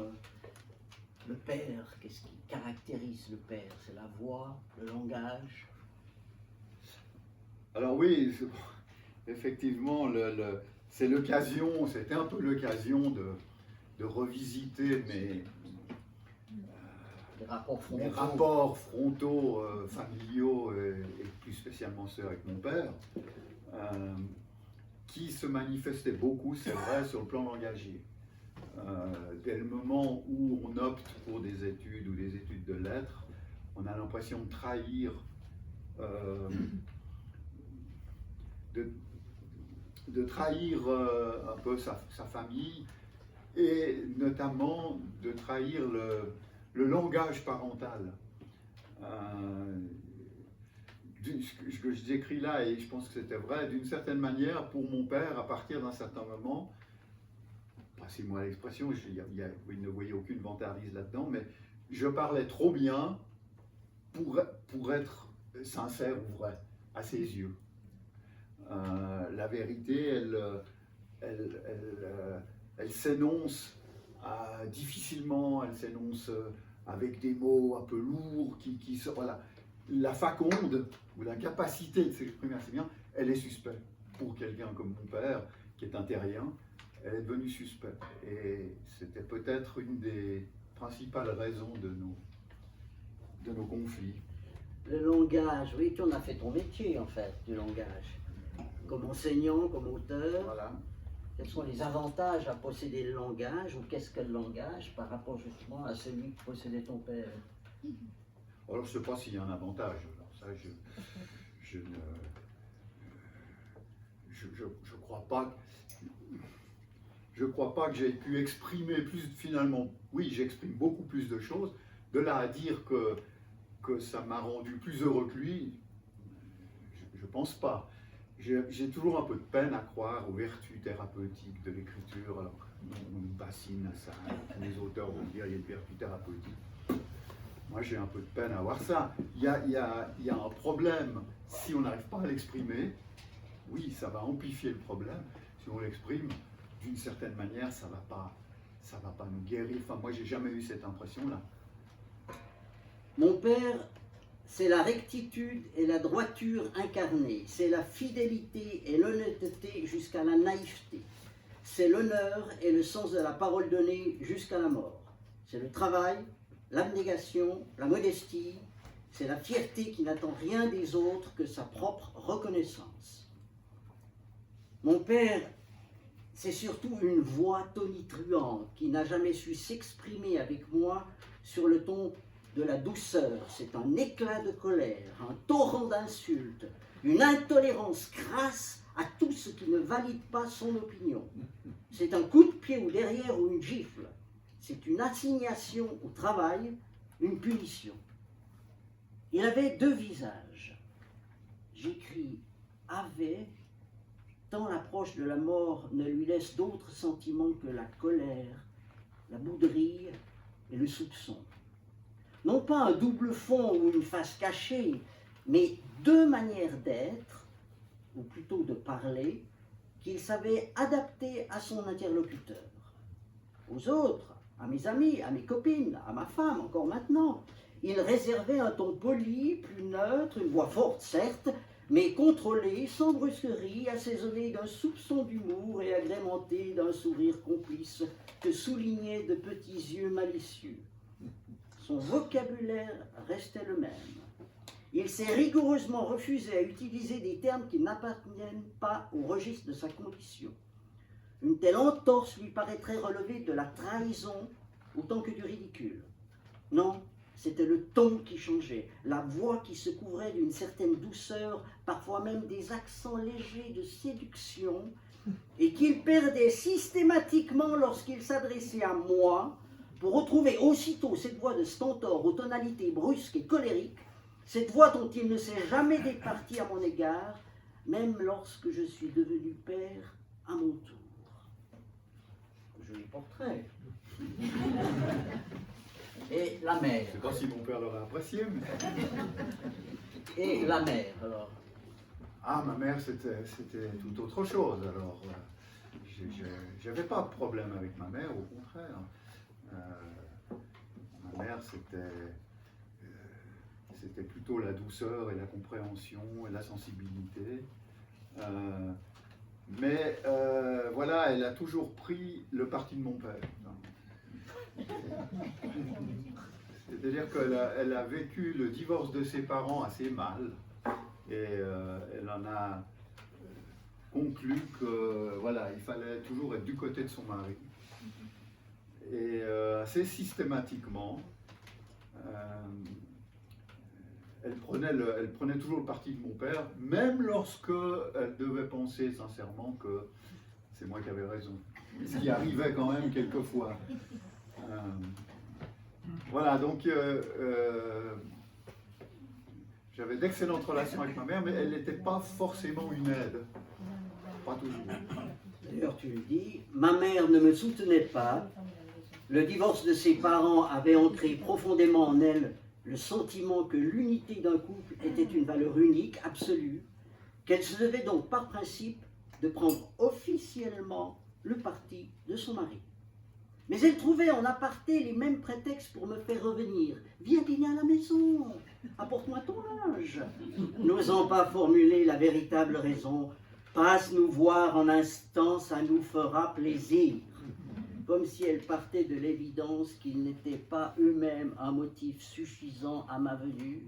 le père, qu'est-ce qui caractérise le père? C'est la voix, le langage? Alors oui, effectivement, c'est l'occasion, c'était un peu l'occasion de revisiter mes rapports frontaux, familiaux, et plus spécialement ceux avec mon père, qui se manifestaient beaucoup, c'est vrai, sur le plan langagier. Dès le moment où on opte pour des études ou des études de lettres, on a l'impression de trahir de trahir un peu sa famille, et notamment de trahir le langage parental. Ce que je décris là, et je pense que c'était vrai, d'une certaine manière, pour mon père, à partir d'un certain moment, passez-moi l'expression, vous ne voyez aucune vantardise là-dedans, mais je parlais trop bien pour être sincère ou vrai, à ses yeux. La vérité, elle s'énonce difficilement, elle s'énonce avec des mots un peu lourds voilà. La faconde, ou la capacité de s'exprimer assez bien, elle est suspecte. Pour quelqu'un comme mon père, qui est un terrien, elle est devenue suspecte. Et c'était peut-être une des principales raisons de nos conflits. Le langage, oui, tu en as fait ton métier, en fait, du langage. Comme enseignant, comme auteur. Voilà. Quels sont les avantages à posséder le langage, ou qu'est-ce que le langage par rapport justement à celui que possédait ton père? Alors, je ne sais pas s'il y a un avantage. Alors, ça, je crois pas que j'ai pu exprimer plus, finalement, oui, j'exprime beaucoup plus de choses. De là à dire que ça m'a rendu plus heureux que lui, je ne pense pas. J'ai toujours un peu de peine à croire aux vertus thérapeutiques de l'écriture. Alors, on bassine à ça, tous les auteurs vont dire qu'il y a une vertu thérapeutique. Moi, j'ai un peu de peine à voir ça. Il y a un problème. Si on n'arrive pas à l'exprimer, oui, ça va amplifier le problème. Si on l'exprime, d'une certaine manière, ça va pas nous guérir. Enfin, moi, j'ai jamais eu cette impression-là. Mon père, c'est la rectitude et la droiture incarnée. C'est la fidélité et l'honnêteté jusqu'à la naïveté. C'est l'honneur et le sens de la parole donnée jusqu'à la mort. C'est le travail, l'abnégation, la modestie, c'est la fierté qui n'attend rien des autres que sa propre reconnaissance. Mon père, c'est surtout une voix tonitruante qui n'a jamais su s'exprimer avec moi sur le ton de la douceur. C'est un éclat de colère, un torrent d'insultes, une intolérance crasse à tout ce qui ne valide pas son opinion. C'est un coup de pied au derrière ou une gifle. C'est une assignation au travail, une punition. Il avait deux visages. J'écris « avait » tant l'approche de la mort ne lui laisse d'autres sentiments que la colère, la bouderie et le soupçon. Non pas un double fond ou une face cachée, mais deux manières d'être, ou plutôt de parler, qu'il savait adapter à son interlocuteur. Aux autres, à mes amis, à mes copines, à ma femme, encore maintenant, il réservait un ton poli, plus neutre, une voix forte certes, mais contrôlée, sans brusquerie, assaisonnée d'un soupçon d'humour et agrémentée d'un sourire complice que soulignaient de petits yeux malicieux. Son vocabulaire restait le même. Il s'est rigoureusement refusé à utiliser des termes qui n'appartiennent pas au registre de sa condition. Une telle entorse lui paraîtrait relever de la trahison autant que du ridicule. Non, c'était le ton qui changeait, la voix qui se couvrait d'une certaine douceur, parfois même des accents légers de séduction, et qu'il perdait systématiquement lorsqu'il s'adressait à moi, pour retrouver aussitôt cette voix de stentor aux tonalités brusques et colériques, cette voix dont il ne s'est jamais départi à mon égard, même lorsque je suis devenu père à mon tour. Joli portrait. Et la mère. Je ne sais pas si mon père l'aurait apprécié, mais... Et la mère, alors. Ah, ma mère, c'était tout autre chose. Alors, j'avais pas de problème avec ma mère, au contraire. Ma mère, c'était plutôt la douceur et la compréhension et la sensibilité. Mais voilà, elle a toujours pris le parti de mon père. C'est-à-dire qu'elle a vécu le divorce de ses parents assez mal. Et elle en a conclu que voilà, il fallait toujours être du côté de son mari. Et assez systématiquement, elle prenait toujours le parti de mon père, même lorsque elle devait penser sincèrement que c'est moi qui avais raison. Ce qui arrivait quand même quelquefois. Voilà, donc j'avais d'excellentes relations avec ma mère, mais elle n'était pas forcément une aide. Pas toujours. D'ailleurs, tu le dis, ma mère ne me soutenait pas. Le divorce de ses parents avait ancré profondément en elle le sentiment que l'unité d'un couple était une valeur unique, absolue, qu'elle se devait donc par principe de prendre officiellement le parti de son mari. Mais elle trouvait en aparté les mêmes prétextes pour me faire revenir. Viens dîner à la maison, apporte-moi ton linge. N'osant pas formuler la véritable raison, passe nous voir en instant, ça nous fera plaisir. Comme si elle partait de l'évidence qu'ils n'étaient pas eux-mêmes un motif suffisant à ma venue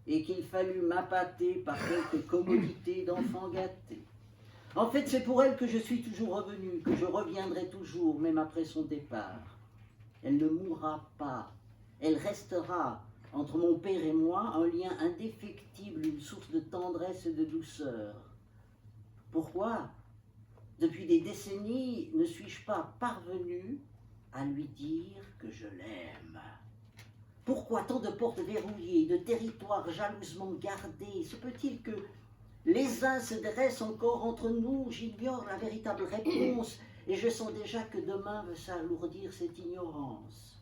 et qu'il fallut m'appâter par quelques commodités d'enfant gâté. En fait, c'est pour elle que je suis toujours revenu, que je reviendrai toujours, même après son départ. Elle ne mourra pas, elle restera, entre mon père et moi, un lien indéfectible, une source de tendresse et de douceur. Pourquoi ? Depuis des décennies, ne suis-je pas parvenu à lui dire que je l'aime ? Pourquoi tant de portes verrouillées, de territoires jalousement gardés ? Se peut-il que les uns se dressent encore entre nous? J'ignore la véritable réponse et je sens déjà que demain veut s'alourdir cette ignorance.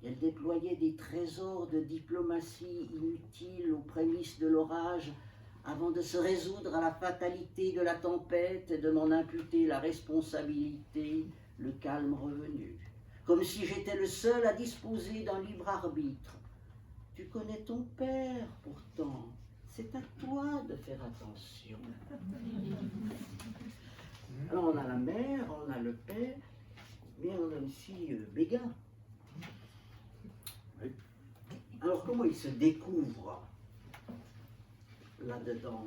Elle déployait des trésors de diplomatie inutiles aux prémices de l'orage avant de se résoudre à la fatalité de la tempête et de m'en imputer la responsabilité, le calme revenu. Comme si j'étais le seul à disposer d'un libre arbitre. Tu connais ton père pourtant. C'est à toi de faire attention. Alors on a la mère, on a le père, mais on a aussi Béguin. Oui. Alors comment il se découvre là-dedans?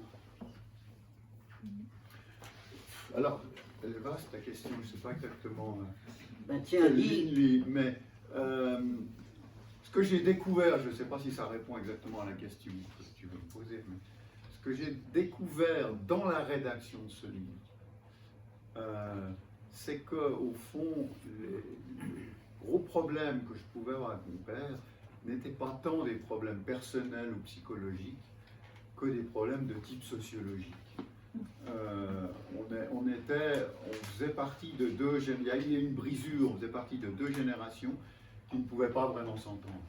Alors, elle est vaste ta question, je ne sais pas exactement Ben tiens, quelle dis. ligne lui, mais ce que j'ai découvert, je ne sais pas si ça répond exactement à la question que tu veux me poser, mais ce que j'ai découvert dans la rédaction de ce livre, c'est qu'au fond, les gros problèmes que je pouvais avoir avec mon père n'étaient pas tant des problèmes personnels ou psychologiques que des problèmes de type sociologique. On faisait partie de deux générations, il y a eu une brisure, on faisait partie de deux générations qui ne pouvaient pas vraiment s'entendre.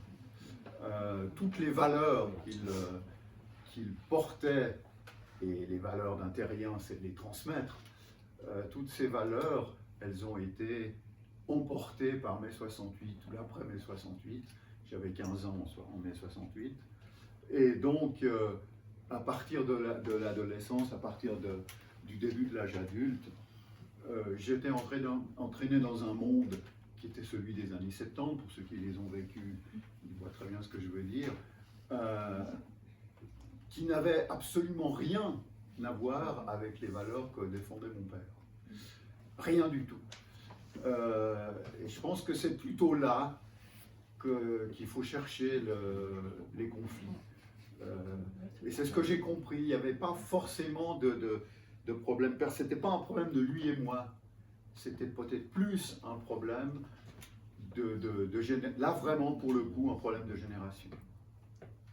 Toutes les valeurs qu'il portait, et les valeurs d'un terrien, c'est de les transmettre, toutes ces valeurs, elles ont été emportées par mai 68 ou l'après mai 68. J'avais 15 ans en mai 68. Et donc, à partir de l'adolescence, à partir du début de l'âge adulte, j'étais entraîné dans un monde qui était celui des années 70, pour ceux qui les ont vécus, ils voient très bien ce que je veux dire, qui n'avait absolument rien à voir avec les valeurs que défendait mon père. Rien du tout. Et je pense que c'est plutôt là qu'il faut chercher les conflits. Et c'est ce que j'ai compris, il n'y avait pas forcément de problème. C'était pas un problème de lui et moi, c'était peut-être plus un problème là vraiment pour le coup un problème de génération.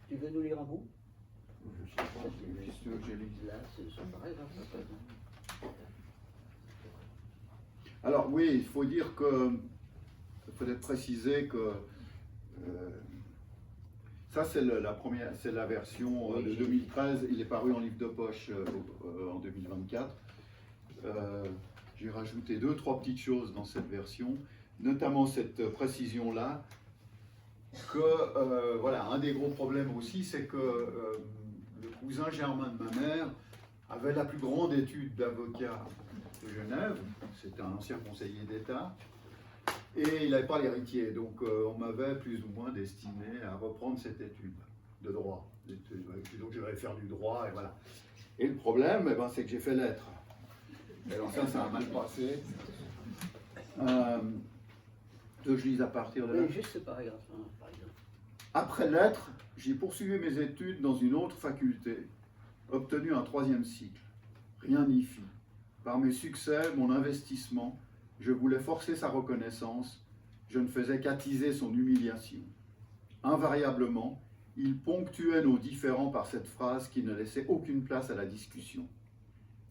Tu veux nous lire un bout? Je sais pas, qu'est-ce que tu veux que je lise? Là, c'est pareil, hein. Alors oui, il faut dire que, il faut peut-être préciser que ça c'est la version de 2013, il est paru en livre de poche en 2024. J'ai rajouté 2-3 petites choses dans cette version, notamment cette précision-là, que voilà, un des gros problèmes aussi, c'est que le cousin germain de ma mère avait la plus grande étude d'avocat de Genève, c'était un ancien conseiller d'État, et il n'avait pas l'héritier, donc on m'avait plus ou moins destiné à reprendre cette étude de droit. Donc je devais faire du droit, et voilà. Et le problème, eh ben, c'est que j'ai fait lettres. Et alors ça a mal passé. Je lis à partir de là. Juste ce paragraphe, hein, par exemple. Après lettres, j'ai poursuivi mes études dans une autre faculté, obtenu un 3e cycle. Rien n'y fit. Par mes succès, mon investissement, je voulais forcer sa reconnaissance, je ne faisais qu'attiser son humiliation. Invariablement, il ponctuait nos différends par cette phrase qui ne laissait aucune place à la discussion.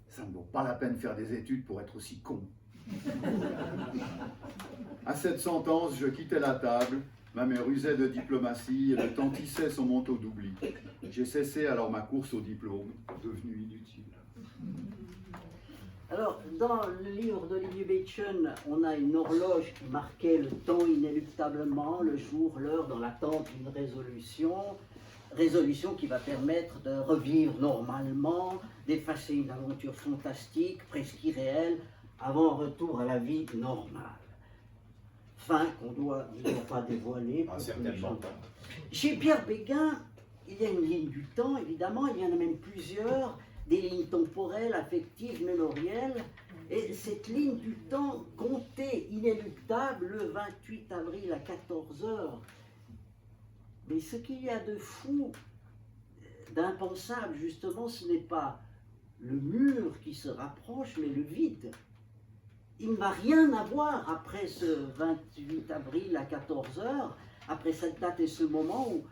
Ça ne vaut pas la peine de faire des études pour être aussi con. À cette sentence, je quittais la table, ma mère usait de diplomatie et le temps tissait son manteau d'oubli. J'ai cessé alors ma course au diplôme, devenu inutile. Alors, dans le livre d'Olivier Beichen, on a une horloge qui marquait le temps inéluctablement, le jour, l'heure, dans l'attente d'une résolution qui va permettre de revivre normalement, d'effacer une aventure fantastique, presque irréelle, avant un retour à la vie normale. Fin qu'on ne doit pas dévoiler. Ah, certainement pas. Chez Pierre Béguin, il y a une ligne du temps, évidemment, il y en a même plusieurs, des lignes temporelles, affectives, mémorielles, et cette ligne du temps comptée inéluctable le 28 avril à 14 heures. Mais ce qu'il y a de fou, d'impensable, justement, ce n'est pas le mur qui se rapproche, mais le vide. Il ne va rien avoir après ce 28 avril à 14 heures, après cette date et ce moment où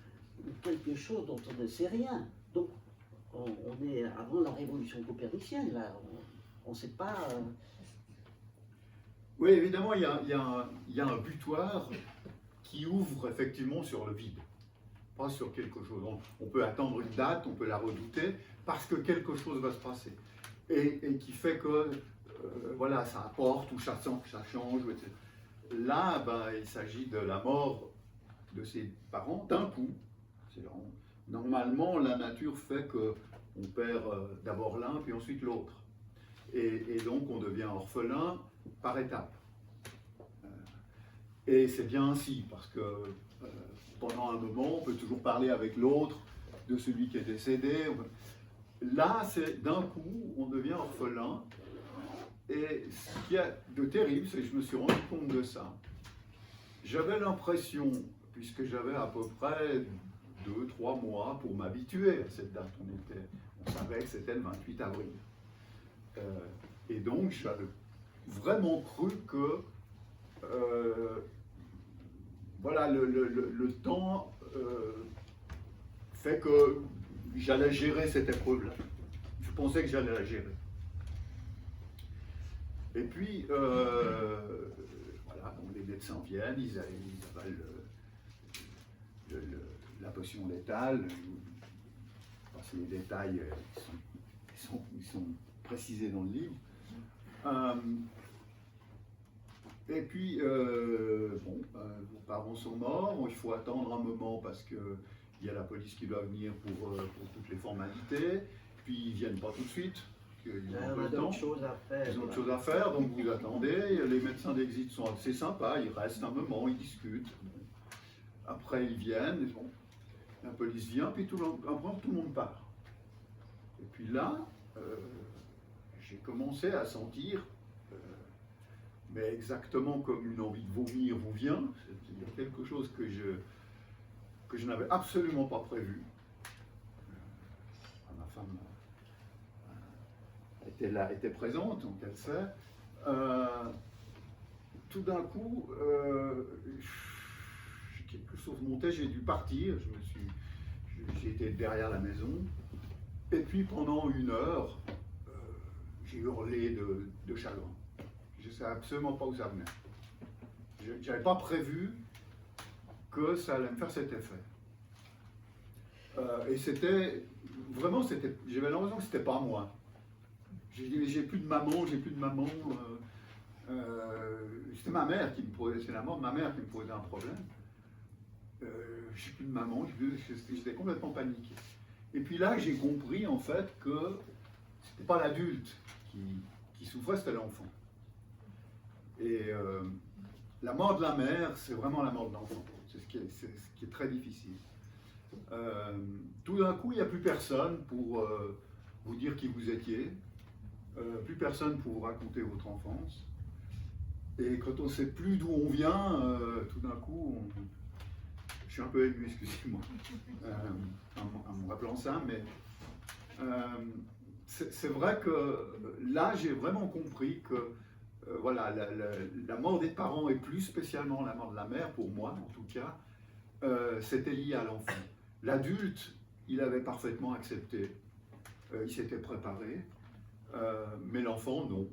quelque chose dont on ne sait rien. Donc, on est avant la révolution copernicienne, là. On ne sait pas... Oui, évidemment, il y a un butoir qui ouvre effectivement sur le vide, pas sur quelque chose. On peut attendre une date, on peut la redouter, parce que quelque chose va se passer. Et qui fait que, voilà, ça apporte ou ça change, etc. Là, ben, il s'agit de la mort de ses parents d'un coup. Normalement, la nature fait qu'on perd d'abord l'un, puis ensuite l'autre. Et donc, on devient orphelin par étapes. Et c'est bien ainsi, parce que pendant un moment, on peut toujours parler avec l'autre de celui qui est décédé. Là, c'est d'un coup, on devient orphelin. Et ce qu'il y a de terrible, c'est que je me suis rendu compte de ça. J'avais l'impression, puisque j'avais à peu près 2-3 mois pour m'habituer à cette date, on savait que c'était le 28 avril. Et donc, j'avais vraiment cru que voilà, le temps fait que j'allais gérer cette épreuve-là. Je pensais que j'allais la gérer. Et puis, voilà, donc les médecins viennent, ils avalent la potion létale. Parce que les détails ils sont précisés dans le livre. Et puis, vos parents sont morts, il faut attendre un moment parce qu'il y a la police qui doit venir pour toutes les formalités, puis ils ne viennent pas tout de suite, ils ont peu de temps, ils ont autre chose à faire, donc vous attendez, les médecins d'exit sont assez sympas, ils restent un moment, ils discutent, après ils viennent, bon, la police vient, puis après tout le monde part. Et puis là, j'ai commencé à sentir, mais exactement comme une envie de vomir vous vient, c'est-à-dire quelque chose que je n'avais absolument pas prévu. Ma femme était présente, donc elle sait. Tout d'un coup, quelque chose montait, j'ai dû partir, j'ai été derrière la maison, et puis pendant 1 heure, j'ai hurlé de chagrin. Je ne sais absolument pas où ça venait. Je n'avais pas prévu que ça allait me faire cet effet. Et c'était, vraiment, j'avais l'impression que ce n'était pas moi. J'ai dit, mais j'ai plus de maman. C'était ma mère qui me posait, c'est la mort de ma mère qui me posait un problème. J'ai plus de maman, j'étais complètement paniqué. Et puis là, j'ai compris en fait que ce n'était pas l'adulte qui souffrait, c'était l'enfant. Et la mort de la mère, c'est vraiment la mort de l'enfant. C'est ce qui est très difficile. Tout d'un coup, il n'y a plus personne pour vous dire qui vous étiez, plus personne pour vous raconter votre enfance. Et quand on ne sait plus d'où on vient, tout d'un coup, je suis un peu ému, excusez-moi, en me rappelant ça, mais c'est vrai que là, j'ai vraiment compris que voilà, la mort des parents, et plus spécialement la mort de la mère, pour moi en tout cas, c'était lié à l'enfant. L'adulte, il avait parfaitement accepté, il s'était préparé, mais l'enfant, non.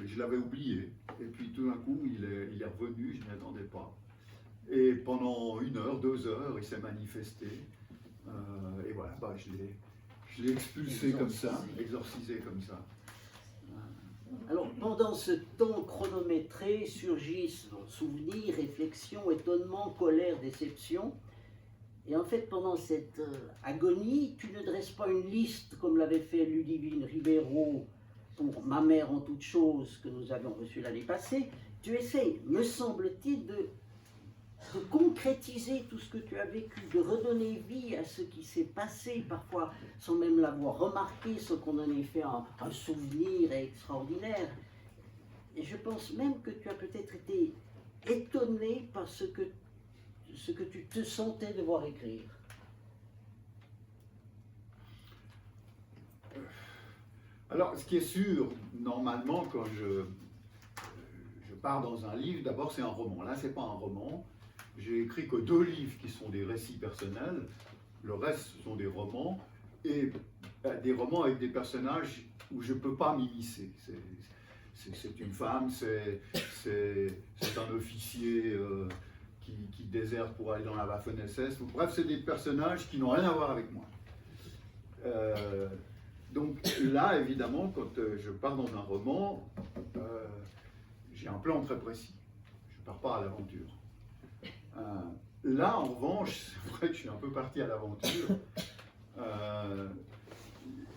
Je l'avais oublié. Et puis tout d'un coup, il est revenu, je n'y attendais pas. Et pendant 1 heure, 2 heures, il s'est manifesté. Et voilà, bah, je l'ai expulsé comme ça, exorcisé comme ça. Alors, pendant ce temps chronométré surgissent souvenirs, réflexions, étonnements, colère, déception. Et en fait, pendant cette agonie, tu ne dresses pas une liste comme l'avait fait Ludivine Ribeiro pour Ma mère en toutes choses que nous avions reçu l'année passée. Tu essayes, me semble-t-il, de concrétiser tout ce que tu as vécu, de redonner vie à ce qui s'est passé, parfois sans même l'avoir remarqué, sans qu'on en ait fait un souvenir extraordinaire. Et je pense même que tu as peut-être été étonné par ce que tu te sentais devoir écrire. Alors, ce qui est sûr, normalement, quand je pars dans un livre, d'abord c'est un roman. Là, c'est pas un roman. J'ai écrit que 2 livres qui sont des récits personnels. Le reste, ce sont des romans. Et des romans avec des personnages où je ne peux pas m'immiscer. C'est une femme, c'est un officier qui déserte pour aller dans la Waffen-SS. Bref, c'est des personnages qui n'ont rien à voir avec moi. Donc là, évidemment, quand je pars dans un roman, j'ai un plan très précis. Je ne pars pas à l'aventure. Là, en revanche, c'est vrai que je suis un peu parti à l'aventure.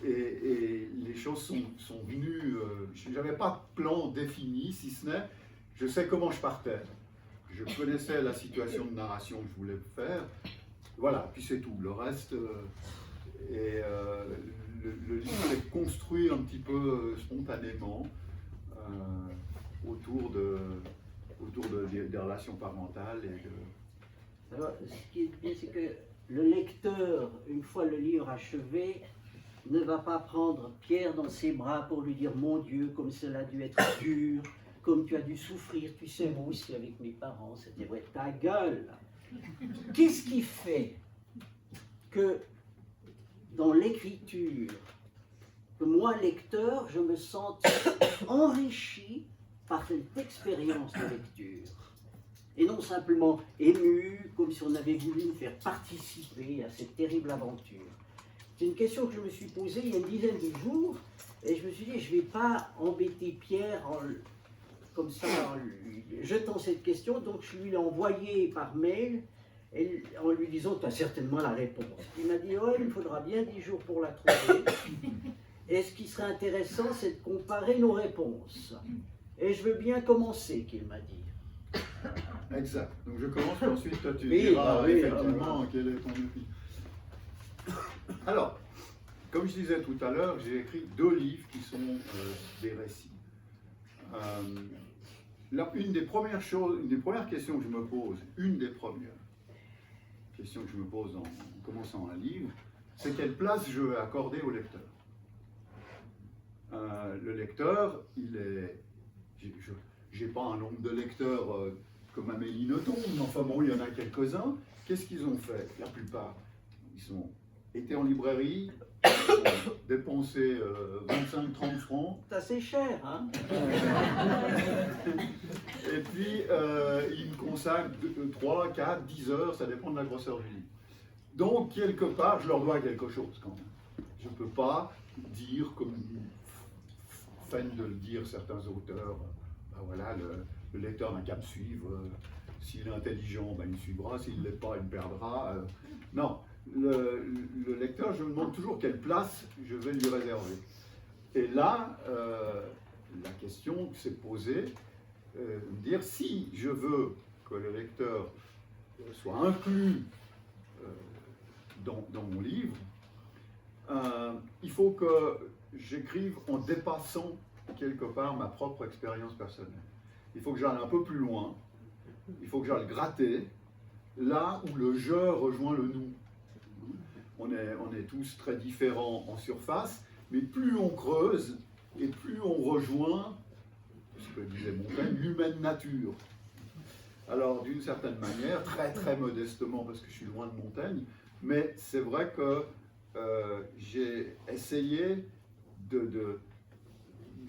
Et les choses sont venues. Je n'avais pas de plan défini, si ce n'est, je sais comment je partais. Je connaissais la situation de narration que je voulais faire. Voilà, puis c'est tout. Le reste, le livre est construit un petit peu spontanément autour des relations parentales. Alors, ce qui est bien, c'est que le lecteur, une fois le livre achevé, ne va pas prendre Pierre dans ses bras pour lui dire « Mon Dieu, comme cela a dû être dur, comme tu as dû souffrir, tu sais, moi aussi avec mes parents, c'était vrai, ta gueule !» Qu'est-ce qui fait que dans l'écriture, que moi, lecteur, je me sens enrichi par cette expérience de lecture et non simplement ému, comme si on avait voulu me faire participer à cette terrible aventure. C'est une question que je me suis posée il y a une dizaine de jours, et je me suis dit, je ne vais pas embêter Pierre comme ça, en lui jetant cette question, donc je lui ai envoyé par mail, en lui disant, tu as certainement la réponse. Il m'a dit, ouais, il me faudra bien 10 jours pour la trouver, et ce qui serait intéressant, c'est de comparer nos réponses. Et je veux bien commencer, qu'il m'a dit. Exact. Donc je commence, puis ensuite toi tu Oui, diras oui, effectivement quel est ton outil. Alors, comme je disais tout à l'heure, j'ai écrit 2 livres qui sont des récits. Là, une des premières questions que je me pose, en commençant un livre, c'est quelle place je veux accorder au lecteur. Le lecteur, j'ai pas un nombre de lecteurs comme Amélie Nothomb, mais enfin bon, il y en a quelques-uns. Qu'est-ce qu'ils ont fait? La plupart, ils ont été en librairie, ils ont dépensé 25-30 francs. C'est assez cher, hein? Et puis, ils me consacrent 3, 4, 10 heures, ça dépend de la grosseur du livre. Donc, quelque part, je leur dois quelque chose quand même. Je ne peux pas dire, comme feignent de le dire certains auteurs, ben voilà, le lecteur n'a qu'à me suivre. S'il est intelligent, ben il me suivra. S'il ne l'est pas, il me perdra. Non, le lecteur, je me demande toujours quelle place je vais lui réserver. Et là, la question s'est posée, me dire si je veux que le lecteur soit inclus dans mon livre, il faut que j'écrive en dépassant quelque part ma propre expérience personnelle. Il faut que j'aille un peu plus loin, il faut que j'aille gratter là où le je rejoint le nous. On est tous très différents en surface, mais plus on creuse et plus on rejoint ce que disait Montaigne, l'humaine nature. Alors d'une certaine manière, très très modestement, parce que je suis loin de Montaigne, mais c'est vrai que j'ai essayé de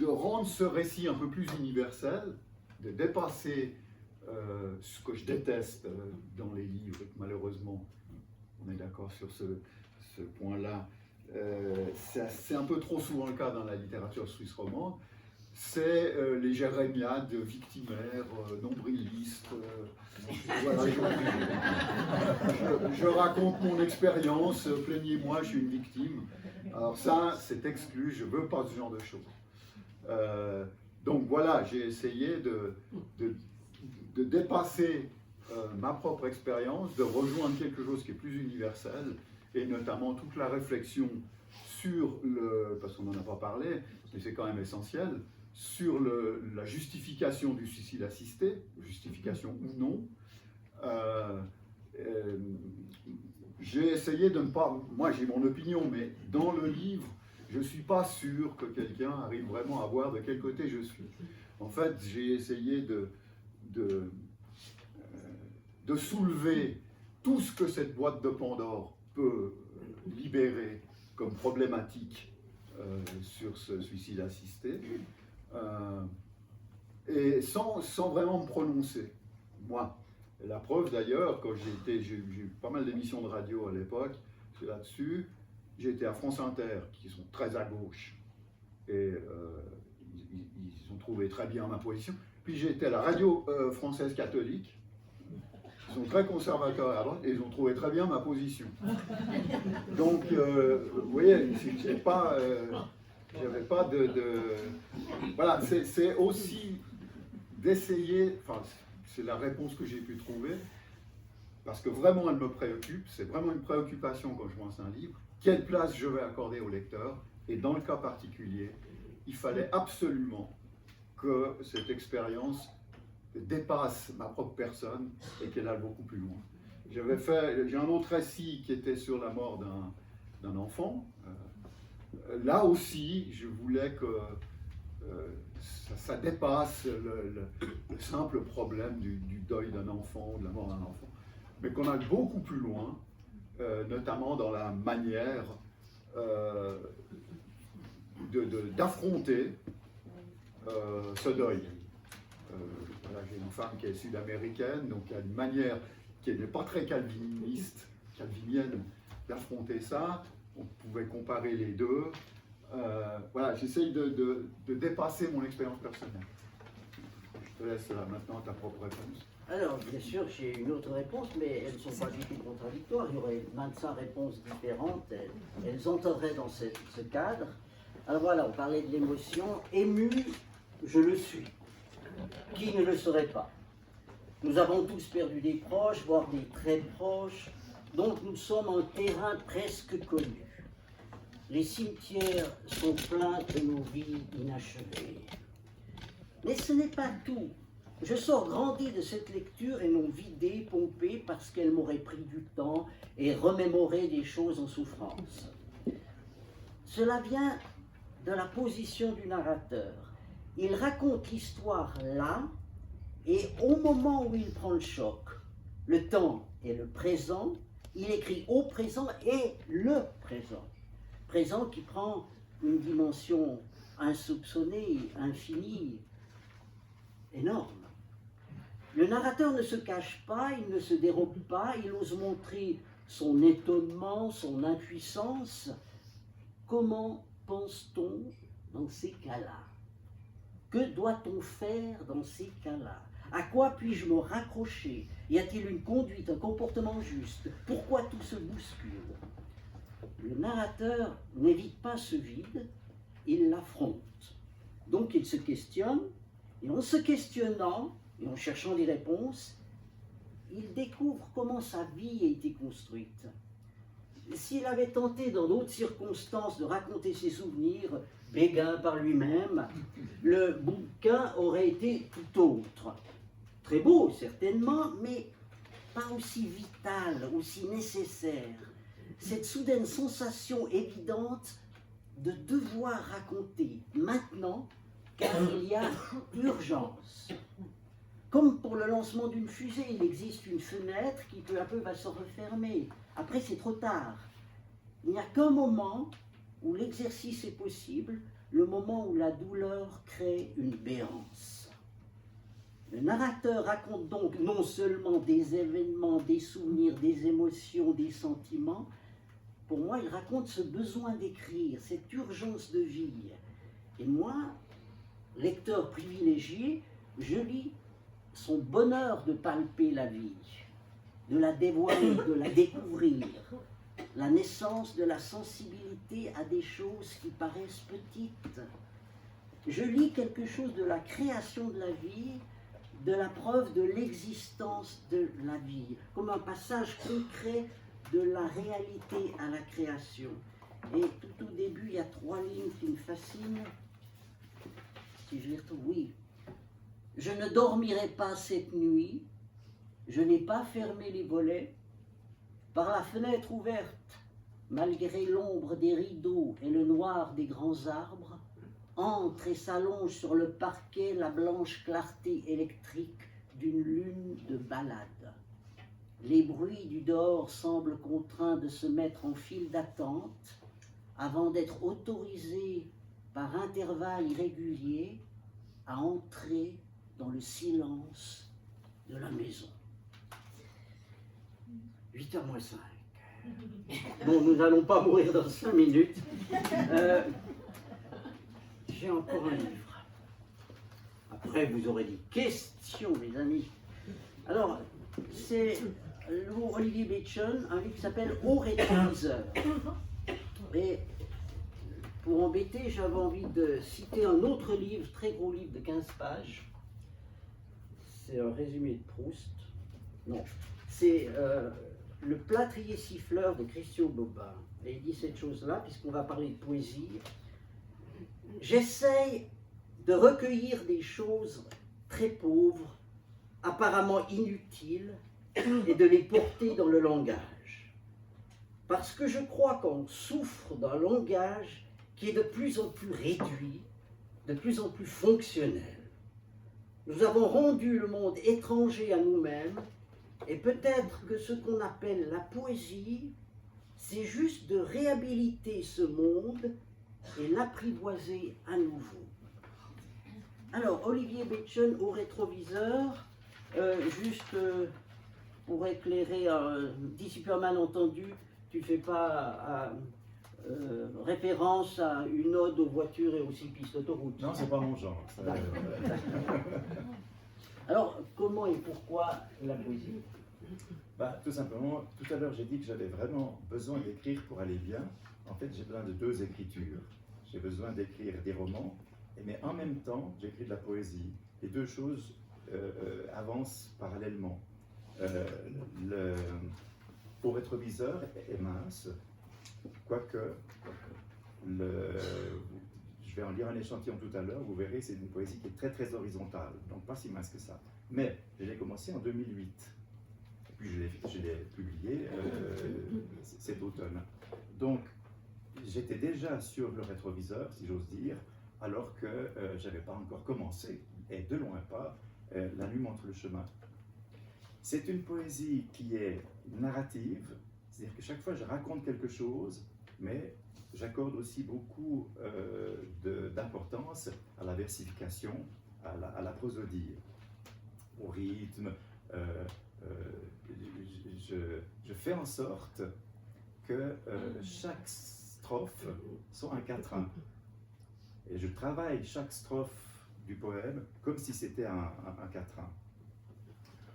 rendre ce récit un peu plus universel, de dépasser ce que je déteste dans les livres, et que malheureusement, on est d'accord sur ce point-là, c'est un peu trop souvent le cas dans la littérature suisse romande, c'est les jérémiades victimaires, nombrilistes. Voilà, je raconte mon expérience, plaignez-moi, je suis une victime. Alors ça, c'est exclu, je ne veux pas ce genre de choses. Donc voilà, j'ai essayé de dépasser ma propre expérience, de rejoindre quelque chose qui est plus universel, et notamment toute la réflexion sur parce qu'on n'en a pas parlé, mais c'est quand même essentiel, sur la justification du suicide assisté, justification ou non. J'ai essayé de ne pas... Moi, j'ai mon opinion, mais dans le livre, je ne suis pas sûr que quelqu'un arrive vraiment à voir de quel côté je suis. En fait, j'ai essayé de soulever tout ce que cette boîte de Pandore peut libérer comme problématique sur ce suicide assisté, et sans vraiment me prononcer, moi. Et la preuve d'ailleurs, quand j'ai eu pas mal d'émissions de radio à l'époque, là-dessus, j'étais à France Inter, qui sont très à gauche, et ils ont trouvé très bien ma position. Puis j'étais à la radio française catholique, ils sont très conservateurs à droite, et ils ont trouvé très bien ma position. Donc, vous voyez, j'avais pas de... Voilà, c'est aussi d'essayer, enfin, c'est la réponse que j'ai pu trouver, parce que vraiment elle me préoccupe, c'est vraiment une préoccupation quand je lance un livre, quelle place je vais accorder au lecteur, et dans le cas particulier, il fallait absolument que cette expérience dépasse ma propre personne et qu'elle aille beaucoup plus loin. J'ai un autre récit qui était sur la mort d'un enfant. Là aussi, je voulais que ça dépasse le simple problème du deuil d'un enfant, de la mort d'un enfant, mais qu'on aille beaucoup plus loin, notamment dans la manière d'affronter ce deuil. Voilà, j'ai une femme qui est sud-américaine, donc il y a une manière qui n'est pas très calvinienne d'affronter ça. On pouvait comparer les deux. Voilà, j'essaye de dépasser mon expérience personnelle. Je te laisse maintenant ta propre réponse. Alors, bien sûr, j'ai une autre réponse, mais elles ne sont pas du tout contradictoires. Il y aurait 25 réponses différentes. Elles entreraient dans ce cadre. Alors voilà, on parlait de l'émotion. Ému, je le suis. Qui ne le serait pas? Nous avons tous perdu des proches, voire des très proches, donc nous sommes un terrain presque connu. Les cimetières sont pleins de nos vies inachevées. Mais ce n'est pas tout. Je sors grandi de cette lecture et non vidé, pompé, parce qu'elle m'aurait pris du temps et remémoré des choses en souffrance. Cela vient de la position du narrateur. Il raconte l'histoire là, et au moment où il prend le choc, le temps et le présent, il écrit au présent et le présent. Présent qui prend une dimension insoupçonnée, infinie, énorme. Le narrateur ne se cache pas, il ne se dérobe pas, il ose montrer son étonnement, son impuissance. Comment pense-t-on dans ces cas-là? Que doit-on faire dans ces cas-là? À quoi puis-je me raccrocher? Y a-t-il une conduite, un comportement juste? Pourquoi tout se bouscule? Le narrateur n'évite pas ce vide, il l'affronte. Donc il se questionne, et en se questionnant, et en cherchant des réponses, il découvre comment sa vie a été construite. S'il avait tenté dans d'autres circonstances de raconter ses souvenirs, béguin par lui-même, le bouquin aurait été tout autre. Très beau, certainement, mais pas aussi vital, aussi nécessaire. Cette soudaine sensation évidente de devoir raconter maintenant, car il y a urgence. Comme pour le lancement d'une fusée, il existe une fenêtre qui peu à peu va se refermer. Après, c'est trop tard. Il n'y a qu'un moment où l'exercice est possible, le moment où la douleur crée une béance. Le narrateur raconte donc non seulement des événements, des souvenirs, des émotions, des sentiments. Pour moi, il raconte ce besoin d'écrire, cette urgence de vie. Et moi, lecteur privilégié, je lis son bonheur de palper la vie, de la dévoiler, de la découvrir, la naissance de la sensibilité à des choses qui paraissent petites. Je lis quelque chose de la création de la vie, de la preuve de l'existence de la vie, comme un passage concret de la réalité à la création. Et tout au début, il y a 3 lignes qui me fascinent. Si je les retrouve, oui. Je ne dormirai pas cette nuit, je n'ai pas fermé les volets, par la fenêtre ouverte, malgré l'ombre des rideaux et le noir des grands arbres, entre et s'allonge sur le parquet la blanche clarté électrique d'une lune de balade. Les bruits du dehors semblent contraints de se mettre en file d'attente avant d'être autorisés par intervalles irréguliers à entrer dans le silence de la maison. 8h moins 5. Bon, nous n'allons pas mourir dans 5 minutes. J'ai encore un livre. Après, vous aurez des questions, les amis. Alors, c'est Olivier Bechon, un livre qui s'appelle Au rétroviseur. Et pour embêter, j'avais envie de citer un autre livre, très gros livre de 15 pages. C'est un résumé de Proust. Non, c'est Le plâtrier siffleur de Christian Bobin. Et il dit cette chose-là, puisqu'on va parler de poésie. J'essaye de recueillir des choses très pauvres, apparemment inutiles, et de les porter dans le langage. Parce que je crois qu'on souffre d'un langage qui est de plus en plus réduit, de plus en plus fonctionnel. Nous avons rendu le monde étranger à nous-mêmes, et peut-être que ce qu'on appelle la poésie, c'est juste de réhabiliter ce monde et l'apprivoiser à nouveau. Alors, Olivier Bechon au rétroviseur, juste pour éclairer, dit Superman entendu, tu ne fais pas référence à une ode aux voitures et aux cyclistes d'autoroute. Non, c'est pas mon genre. Alors, comment et pourquoi la poésie? Tout simplement, tout à l'heure j'ai dit que j'avais vraiment besoin d'écrire pour aller bien. En fait, j'ai besoin de 2 écritures. J'ai besoin d'écrire des romans, mais en même temps, j'écris de la poésie. Les 2 choses avancent parallèlement. Au rétroviseur est mince, quoique je vais en lire un échantillon tout à l'heure, vous verrez, c'est une poésie qui est très très horizontale, donc pas si mince que ça. Mais je l'ai commencé en 2008, et puis je l'ai publié cet automne. Donc j'étais déjà sur le rétroviseur, si j'ose dire, alors que je n'avais pas encore commencé, et de loin pas, La nuit montre le chemin. C'est une poésie qui est narrative, c'est-à-dire que chaque fois je raconte quelque chose, mais j'accorde aussi beaucoup d'importance à la versification, à la prosodie, au rythme. Je fais en sorte que chaque strophe soit un quatrain. Et je travaille chaque strophe du poème comme si c'était un quatrain.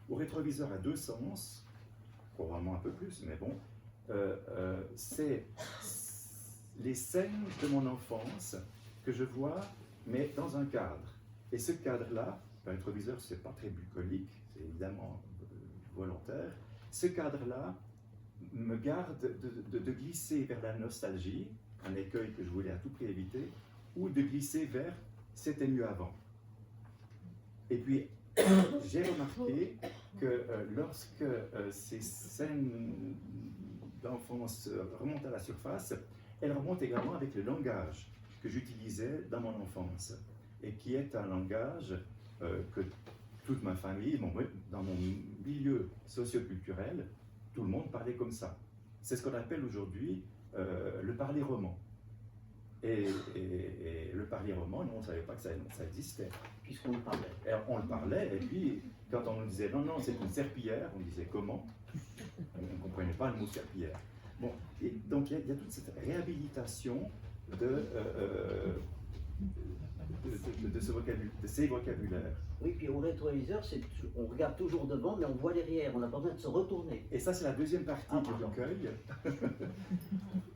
Au rétroviseur a 2 sens, probablement un peu plus, mais bon, c'est les scènes de mon enfance que je vois, mais dans un cadre. Et ce cadre-là, le rétroviseur, c'est pas très bucolique, c'est évidemment volontaire. Ce cadre-là me garde de glisser vers la nostalgie, un écueil que je voulais à tout prix éviter, ou de glisser vers « c'était mieux avant ». Et puis, j'ai remarqué que lorsque ces scènes d'enfance remontent à la surface, elles remontent également avec le langage que j'utilisais dans mon enfance, et qui est un langage que toute ma famille, dans mon milieu socio-culturel, tout le monde parlait comme ça. C'est ce qu'on appelle aujourd'hui le parler roman. Et le parler roman, nous, on ne savait pas que ça existait. Puisqu'on le parlait. Et on le parlait, et puis quand on nous disait non, non, c'est une serpillière, on disait comment? On ne comprenait pas le mot serpillière. Bon, et donc il y a toute cette réhabilitation de ces vocabulaires. Oui, puis au rétroviseur, on regarde toujours devant, mais on voit derrière, on n'a pas besoin de se retourner. Et ça, c'est la deuxième partie du recueil.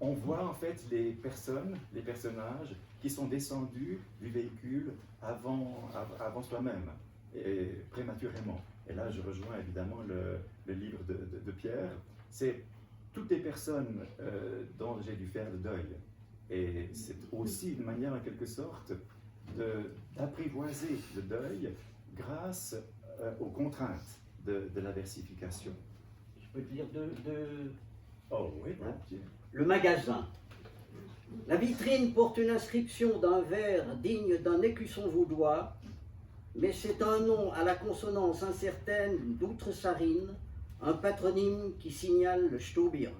On voit en fait les personnages qui sont descendus du véhicule avant soi-même, et prématurément. Et là, je rejoins évidemment le livre de Pierre. C'est toutes les personnes dont j'ai dû faire le deuil. Et c'est aussi une manière, en quelque sorte, d'apprivoiser le deuil grâce aux contraintes de la versification. Je peux te lire deux... Oh oui, Hein? bien. Le magasin. La vitrine porte une inscription d'un vers digne d'un écusson vaudois, mais c'est un nom à la consonance incertaine d'outre-sarine, un patronyme qui signale le Staubierne.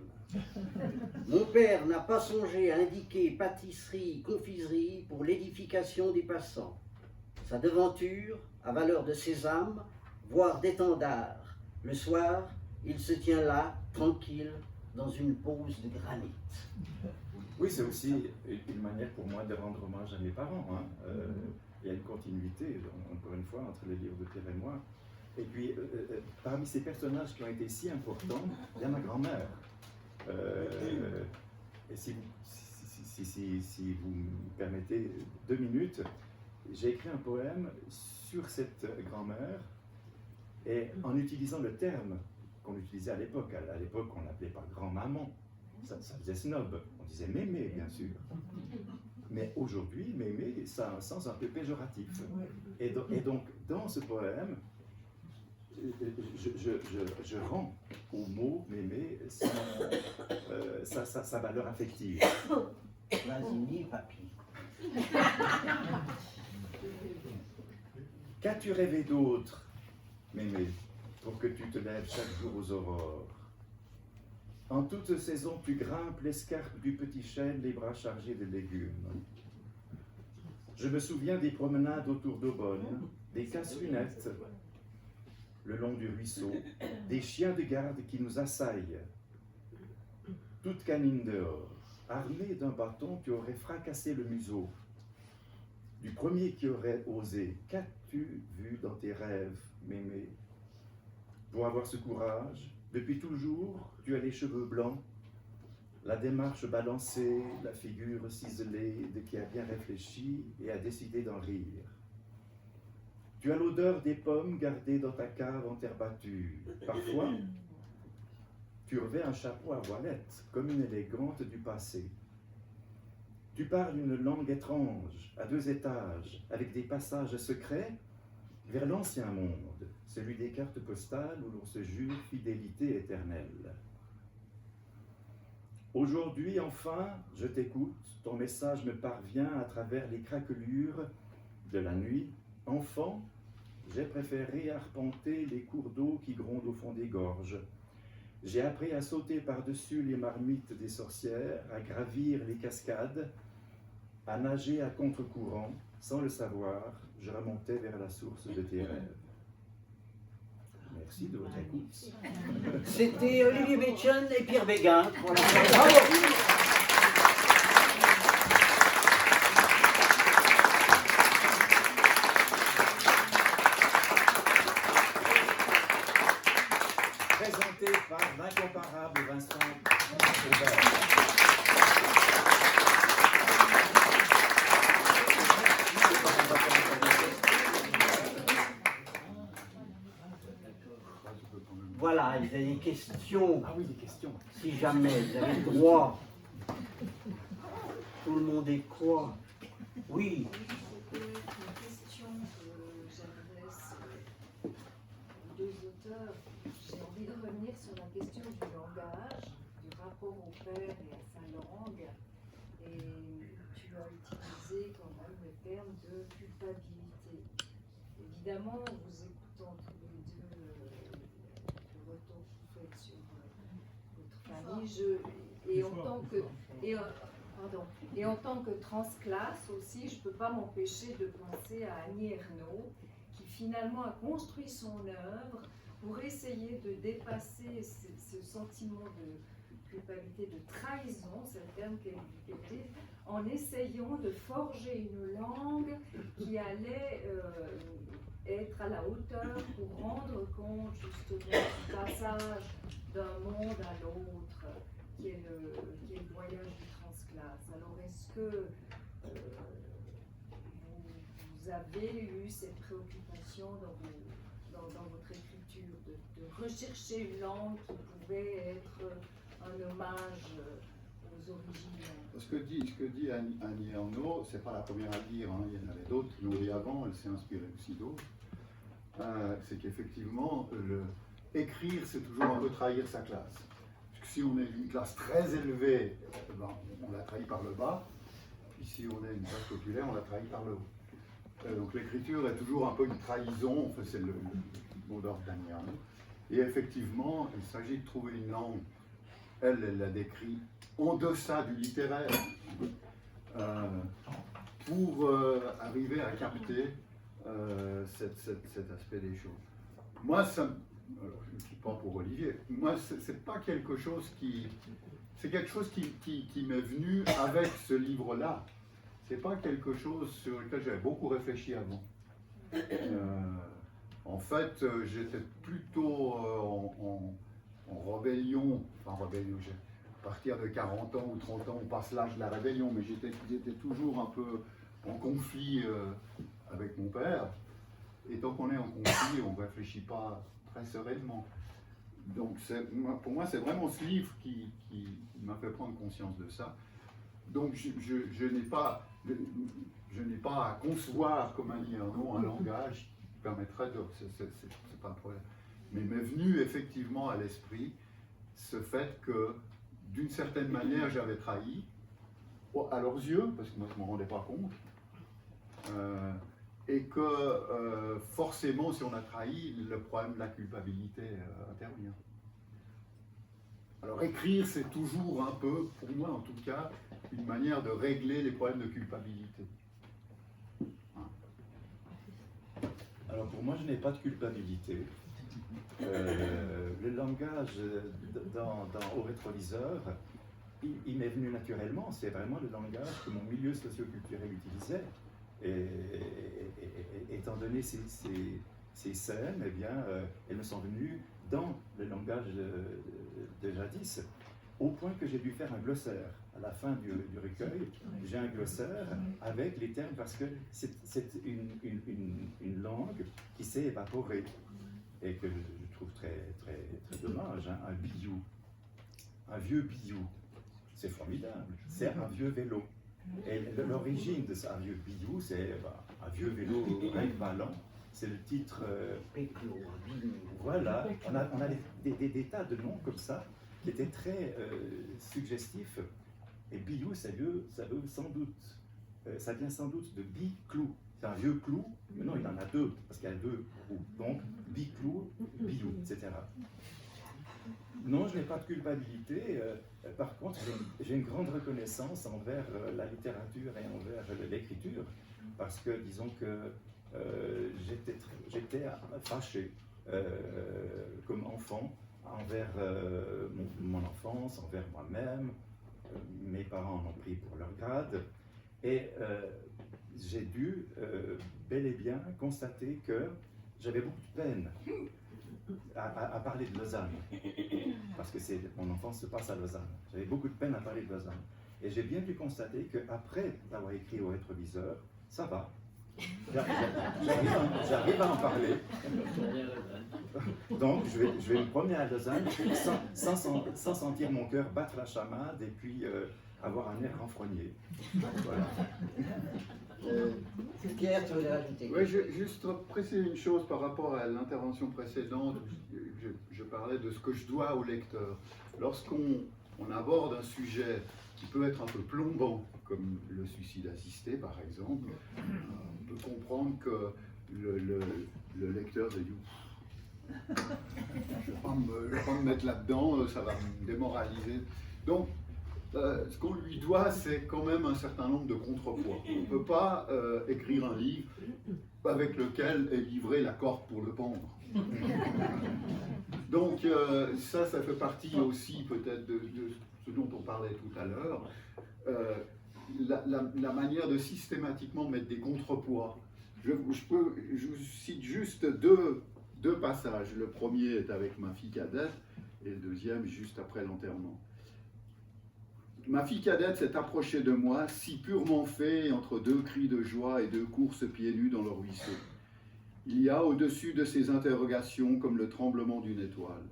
Mon père n'a pas songé à indiquer pâtisserie, confiserie pour l'édification des passants. Sa devanture, à valeur de sésame, voire d'étendard. Le soir, il se tient là, tranquille, dans une pose de granit. Oui, c'est aussi une manière pour moi de rendre hommage à mes parents. Hein. Il y a une continuité, encore une fois, entre les livres de Pierre et moi. Et puis, parmi ces personnages qui ont été si importants, il y a ma grand-mère. Et si vous me permettez 2 minutes, j'ai écrit un poème sur cette grand-mère, et en utilisant le terme qu'on utilisait à l'époque. À l'époque, on l'appelait pas grand-maman, ça faisait snob. On disait mémé, bien sûr. Mais aujourd'hui, mémé, ça a un sens un peu péjoratif. Et donc, dans ce poème, je rends au mot mémé sa valeur affective. Vas-y, papy. Qu'as-tu rêvé d'autre, mémé, pour que tu te lèves chaque jour aux aurores? En toute saison, tu grimpes l'escarpe du petit chêne, les bras chargés de légumes. Je me souviens des promenades autour d'Aubonne, des casse-lunettes le long du ruisseau, des chiens de garde qui nous assaillent. Toute canine dehors, armé d'un bâton, tu aurais fracassé le museau. Du premier qui aurait osé, qu'as-tu vu dans tes rêves, mémé? Pour avoir ce courage, depuis toujours, tu as les cheveux blancs, la démarche balancée, la figure ciselée de qui a bien réfléchi et a décidé d'en rire. Tu as l'odeur des pommes gardées dans ta cave en terre battue. Parfois, tu revêts un chapeau à voilette, comme une élégante du passé. Tu parles une langue étrange, à 2 étages, avec des passages secrets vers l'ancien monde, celui des cartes postales où l'on se jure fidélité éternelle. Aujourd'hui, enfin, je t'écoute, ton message me parvient à travers les craquelures de la nuit. Enfant, j'ai préféré arpenter les cours d'eau qui grondent au fond des gorges. J'ai appris à sauter par-dessus les marmites des sorcières, à gravir les cascades, à nager à contre-courant. Sans le savoir, je remontais vers la source de tes rêves. Merci de votre écoute. C'était Olivier Betchen et Pierre Béguin pour la bravo. Présenté par l'incomparable Vincent Aubert. Voilà, il y a des questions, Ah oui, des questions. si jamais vous avez le droit. Tout le monde est quoi? Oui. Une question que j'adresse aux 2 auteurs. J'ai envie de revenir sur la question du langage, du rapport au père et à sa langue. Et tu as utilisé quand même le terme de culpabilité. Évidemment, vous écoutant tous les deux le retour que vous faites sur votre famille, et en tant que transclasse aussi, je ne peux pas m'empêcher de penser à Annie Ernaux, qui finalement a construit son œuvre pour essayer de dépasser ce sentiment culpabilité de trahison, c'est le terme qu'elle utilise, en essayant de forger une langue qui allait être à la hauteur pour rendre compte justement du passage d'un monde à l'autre, qui est le voyage du transclasse. Alors est-ce que vous avez eu cette préoccupation dans votre écriture de rechercher une langue qui pouvait être un hommage aux origines? Ce que dit Annie Ernaux, c'est pas la première à le dire, hein. Il y en avait d'autres qui l'ont dit avant, elle s'est inspirée aussi d'autres. C'est qu'effectivement, écrire, c'est toujours un peu trahir sa classe. Parce que si on est une classe très élevée, ben, on la trahit par le bas, puis si on est une classe populaire, on la trahit par le haut. Donc l'écriture est toujours un peu une trahison, enfin, c'est le mot d'ordre d'Annie Ernaux. Et effectivement, il s'agit de trouver une langue, elle l'a décrit, en deçà du littéraire, pour arriver à capter cet aspect des choses. Moi, alors, je ne suis pas pour Olivier, moi, c'est pas quelque chose qui... C'est quelque chose qui m'est venu avec ce livre-là. C'est pas quelque chose sur lequel j'avais beaucoup réfléchi avant. En fait, j'étais plutôt en rébellion, enfin rébellion, à partir de 40 ans ou 30 ans, on passe l'âge de la rébellion, mais j'étais toujours un peu en conflit avec mon père. Et tant qu'on est en conflit, on ne réfléchit pas très sereinement. Donc pour moi, c'est vraiment ce livre qui m'a fait prendre conscience de ça. Donc je n'ai pas à concevoir comme Annie Ernaux un langage qui permettrait de... C'est pas un problème. Mais m'est venu effectivement à l'esprit ce fait que, d'une certaine manière, j'avais trahi, à leurs yeux, parce que moi je ne m'en rendais pas compte, et que forcément, si on a trahi, le problème de la culpabilité intervient. Alors écrire, c'est toujours un peu, pour moi en tout cas, une manière de régler les problèmes de culpabilité. Alors pour moi, je n'ai pas de culpabilité. Le langage au rétroviseur, il m'est venu naturellement. C'est vraiment le langage que mon milieu socio-culturel utilisait. Et étant donné ces scènes, eh bien, elles me sont venues dans le langage de jadis, au point que j'ai dû faire un glossaire. À la fin du recueil, j'ai un glossaire avec les termes, parce que c'est une langue qui s'est évaporée et que je trouve très dommage, hein, un biyou, un vieux biyou, c'est formidable, c'est un vieux vélo. Et l'origine de ce vieux biyou, c'est un vieux vélo valant. C'est le titre. Voilà, on a des tas de noms comme ça qui étaient très suggestifs. Et biyou, ça veut sans doute, ça vient sans doute de biclou. C'est un vieux clou, mais non, il en a deux, parce qu'il y a deux roues. Donc, biclou, biyou, etc. Non, je n'ai pas de culpabilité. Par contre, j'ai une grande reconnaissance envers la littérature et envers l'écriture, parce que, disons que j'étais fâché comme enfant envers mon enfance, envers moi-même. Mes parents m'ont pris pour leur grade, et j'ai dû bel et bien constater que j'avais beaucoup de peine à parler de Lausanne, parce que mon enfance se passe à Lausanne. J'avais beaucoup de peine à parler de Lausanne. Et j'ai bien pu constater qu'après avoir écrit au rétroviseur, ça va. J'arrive à en parler. Donc, je vais me promener à Lausanne sans sentir mon cœur battre la chamade et puis avoir un air renfrogné. Voilà. Pierre, tu voulais rajouter? Oui, juste préciser une chose par rapport à l'intervention précédente. Je parlais de ce que je dois au lecteur. Lorsqu'on aborde un sujet qui peut être un peu plombant, comme le suicide assisté par exemple, on peut comprendre que le lecteur se dit « je ne vais pas me mettre là-dedans, ça va me démoraliser ». Donc, ce qu'on lui doit, c'est quand même un certain nombre de contrepoids. On ne peut pas écrire un livre avec lequel est livrée la corde pour le pendre. Donc, ça fait partie aussi peut-être de ce dont on parlait tout à l'heure. La manière de systématiquement mettre des contrepoids. Je vous cite juste deux passages. Le premier est avec ma fille cadette et le deuxième juste après l'enterrement. Ma fille cadette s'est approchée de moi, si purement fait, entre deux cris de joie et deux courses pieds nus dans le ruisseau. Il y a au-dessus de ces interrogations comme le tremblement d'une étoile.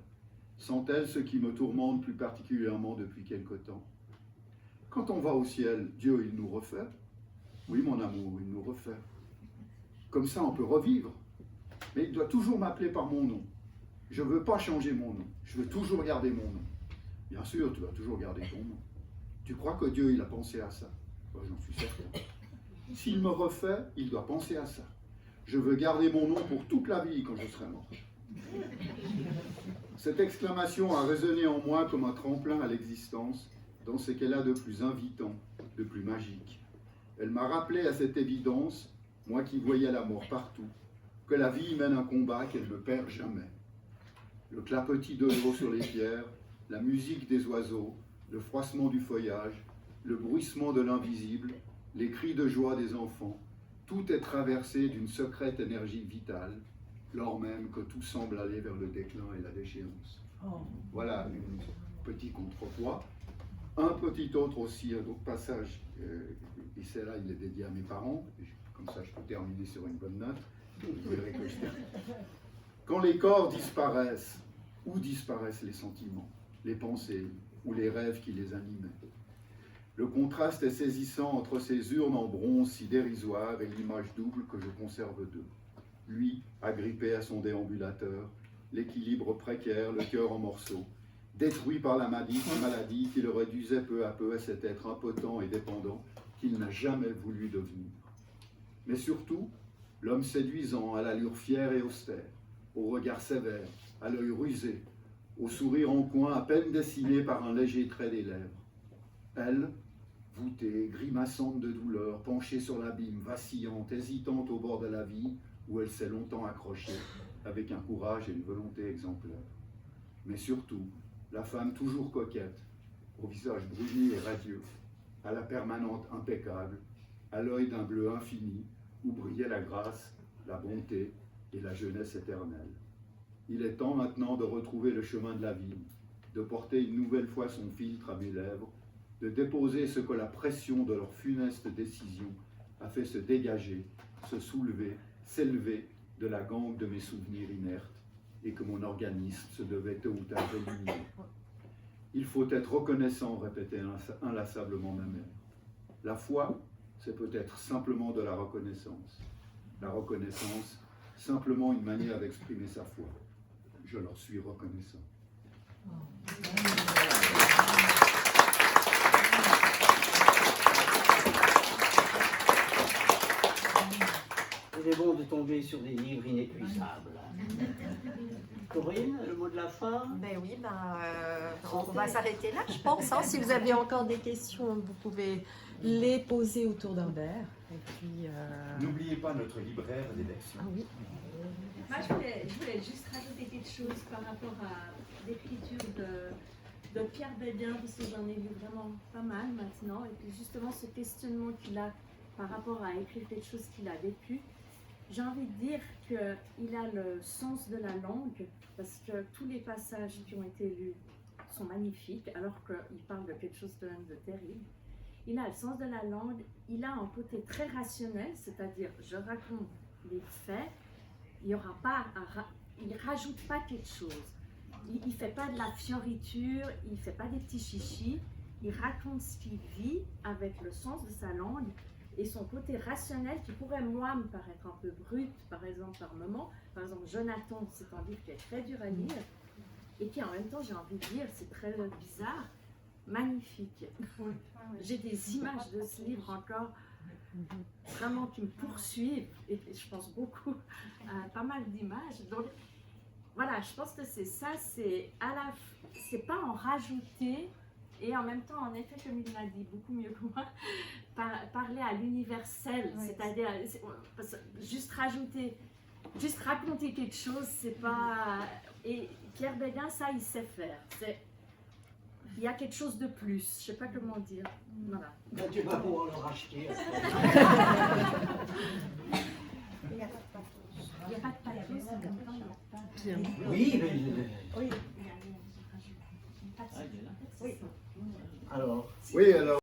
Sent-elle ce qui me tourmente plus particulièrement depuis quelque temps? Quand on va au ciel, Dieu, il nous refait. Oui, mon amour, il nous refait. Comme ça, on peut revivre. Mais il doit toujours m'appeler par mon nom. Je ne veux pas changer mon nom. Je veux toujours garder mon nom. Bien sûr, tu vas toujours garder ton nom. Tu crois que Dieu, il a pensé à ça? Moi, j'en suis certain. S'il me refait, il doit penser à ça. Je veux garder mon nom pour toute la vie quand je serai mort. Cette exclamation a résonné en moi comme un tremplin à l'existence, dans ce qu'elle a de plus invitant, de plus magique. Elle m'a rappelé à cette évidence, moi qui voyais la mort partout, que la vie mène un combat qu'elle ne perd jamais. Le clapotis de l'eau sur les pierres, la musique des oiseaux, le froissement du feuillage, le bruissement de l'invisible, les cris de joie des enfants, tout est traversé d'une secrète énergie vitale, lors même que tout semble aller vers le déclin et la déchéance. Voilà un petit contrepoids. Un petit autre aussi, un autre passage, et celle-là, il est dédié à mes parents, comme ça je peux terminer sur une bonne note. Vous verrez que je termine. Quand les corps disparaissent, où disparaissent les sentiments, les pensées ou les rêves qui les animaient? Le contraste est saisissant entre ces urnes en bronze si dérisoires et l'image double que je conserve d'eux. Lui, agrippé à son déambulateur, l'équilibre précaire, le cœur en morceaux, détruit par la maladie qui le réduisait peu à peu à cet être impotent et dépendant qu'il n'a jamais voulu devenir. Mais surtout, l'homme séduisant à l'allure fière et austère, au regard sévère, à l'œil rusé, au sourire en coin à peine dessiné par un léger trait des lèvres. Elle, voûtée, grimaçante de douleur, penchée sur l'abîme, vacillante, hésitante au bord de la vie, où elle s'est longtemps accrochée, avec un courage et une volonté exemplaires. Mais surtout, la femme toujours coquette, au visage bruni et radieux, à la permanente impeccable, à l'œil d'un bleu infini, où brillait la grâce, la bonté et la jeunesse éternelle. Il est temps maintenant de retrouver le chemin de la vie, de porter une nouvelle fois son filtre à mes lèvres, de déposer ce que la pression de leur funeste décision a fait se dégager, se soulever, s'élever de la gangue de mes souvenirs inertes et que mon organisme se devait tôt ou tard éliminer. Il faut être reconnaissant, répétait inlassablement ma mère. La foi, c'est peut-être simplement de la reconnaissance. La reconnaissance, simplement une manière d'exprimer sa foi. Je leur suis reconnaissant. Il est bon de tomber sur des livres inépuisables. Corinne, le mot de la fin? Ben oui, on va s'arrêter là, je pense. Hein. Si vous avez encore des questions, vous pouvez les poser autour d'un verre. Et puis, N'oubliez pas notre libraire d'élection. Ah oui. Moi, je voulais juste rajouter quelque chose par rapport à l'écriture de Pierre Bédien, parce que j'en ai lu vraiment pas mal maintenant. Et puis justement, ce questionnement qu'il a par rapport à écrire quelque chose qu'il a vécu, j'ai envie de dire qu'il a le sens de la langue, parce que tous les passages qui ont été lus sont magnifiques, alors qu'il parle de quelque chose de terrible. Il a le sens de la langue, il a un côté très rationnel, c'est-à-dire je raconte les faits, il ne rajoute pas quelque chose. Il ne fait pas de la fioriture, il ne fait pas des petits chichis, il raconte ce qu'il vit avec le sens de sa langue et son côté rationnel qui pourrait, moi, me paraître un peu brut, par exemple, par moment. Par exemple, Jonathan, c'est un livre qui est très dur à lire et qui, en même temps, j'ai envie de dire, c'est très bizarre, magnifique. J'ai des images de ce livre encore vraiment qui me poursuivent et je pense beaucoup à pas mal d'images. Donc, voilà, je pense que c'est ça, c'est pas en rajouter et en même temps, en effet, comme il l'a dit beaucoup mieux que moi, parler à l'universel, c'est-à-dire juste rajouter juste raconter quelque chose, c'est pas... Et Pierre Béguin, ça, il sait faire. Il y a quelque chose de plus, je sais pas comment dire. Voilà. Ben, tu vas pouvoir le racheter. Il n'y a pas de papier, c'est comme ça, il n'y a pas de... Oui, mais... Oui. Alors... Oui, alors.